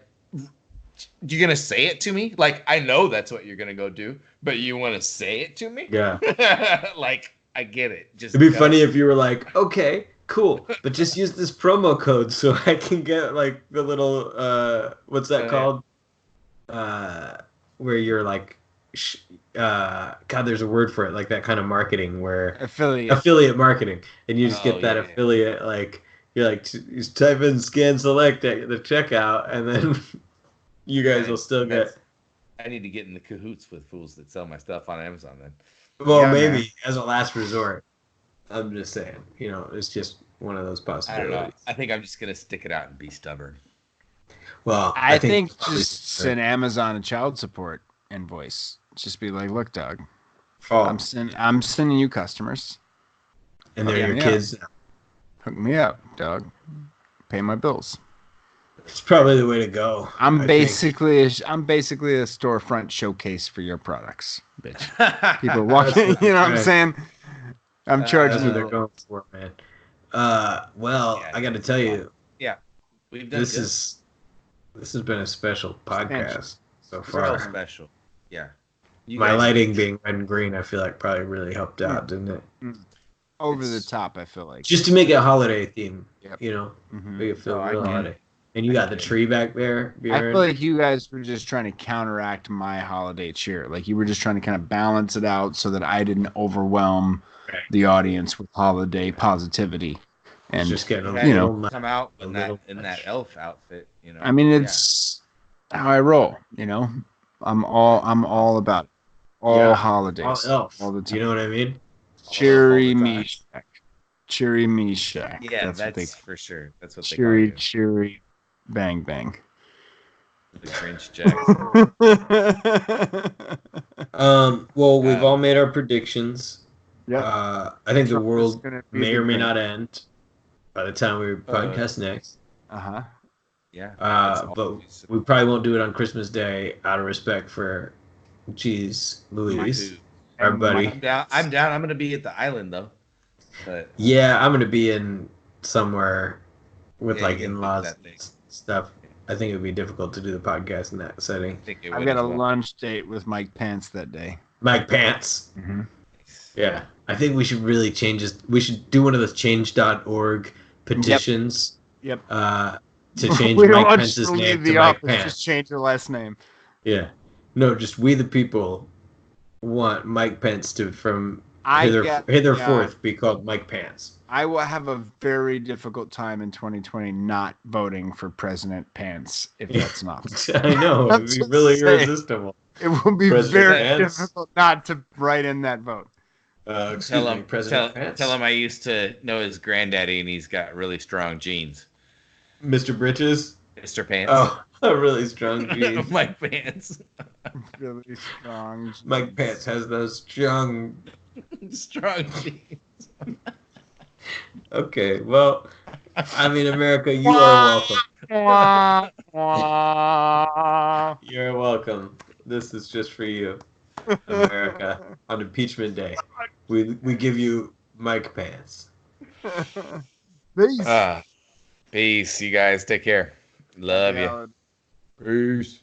you're gonna say it to me? Like, I know that's what you're gonna go do, but you want to say it to me? Yeah. Like, I get it. Just It'd be funny if you were like, okay, cool, but just use this promo code so I can get like the little what's that called? Where you're like, God, there's a word for it, like that kind of marketing where affiliate marketing, and you just get that affiliate like. You're like, you type in scan select at the checkout, and then you guys will still get. I need to get in the cahoots with fools that sell my stuff on Amazon then. Well, maybe as a last resort. I'm just saying, it's just one of those possibilities. I don't know. I think I'm just gonna stick it out and be stubborn. Well, I think just send Amazon a child support invoice. Just be like, look, Doug, I'm sending you customers, and they're your kids. Hook me up, Doug. Pay my bills. It's probably the way to go. I'm basically a storefront showcase for your products, bitch. People walking, you know what I'm saying? I'm charging you. That's what they're going for, man. I got to tell you. Yeah, we've done this has been a special podcast so far. Real special. Yeah. My lighting being red and green, I feel like probably really helped out, didn't it? Over the top, I feel like. Just to make it a holiday theme, Yep. Make it feel real holiday. And you got the tree back there, Bjorn. I feel like you guys were just trying to counteract my holiday cheer. Like you were just trying to kind of balance it out so that I didn't overwhelm the audience with holiday positivity. And just getting come out in that elf outfit. I mean, it's how I roll. I'm all about it. All holidays, all elf. all the time. You know what I mean? Cheery Meshack. Cheery Meshack. Yeah, that's for sure. That's what they cheery, call you. Cheery, bang, bang. The Grinch Jackson. Well, we've all made our predictions. Yeah. I think the world may or may not end by the time we podcast next. Yeah. But we probably won't do it on Christmas Day out of respect for Louise. Everybody. I'm down. I'm gonna be at the island though. But yeah, I'm gonna be in somewhere with like in-laws and stuff. I think it would be difficult to do the podcast in that setting. I've got a lunch date with Mike Pence that day. Mike Pence. Mm-hmm. Yeah, I think we should really change this. We should do one of those change.org petitions. Yep. To change Mike Pence's name to Mike Pence. Just change your last name. Yeah. No, just we the people want Mike Pence to hitherforth be called Mike Pence. I will have a very difficult time in 2020 not voting for President Pence if that's not. I know. It would be really irresistible. It will be very difficult not to write in that vote. President Pence. Tell him I used to know his granddaddy and he's got really strong genes. Mr. Britches? Mr. Pants. Oh, really strong genes. Mike Pants. Really strong genes. Mike Pence has those strong genes. Okay, well, I mean, America, you are welcome. You're welcome. This is just for you, America. On Impeachment Day, we give you Mike Pence. Peace. Peace, you guys. Take care. Love you. Peace.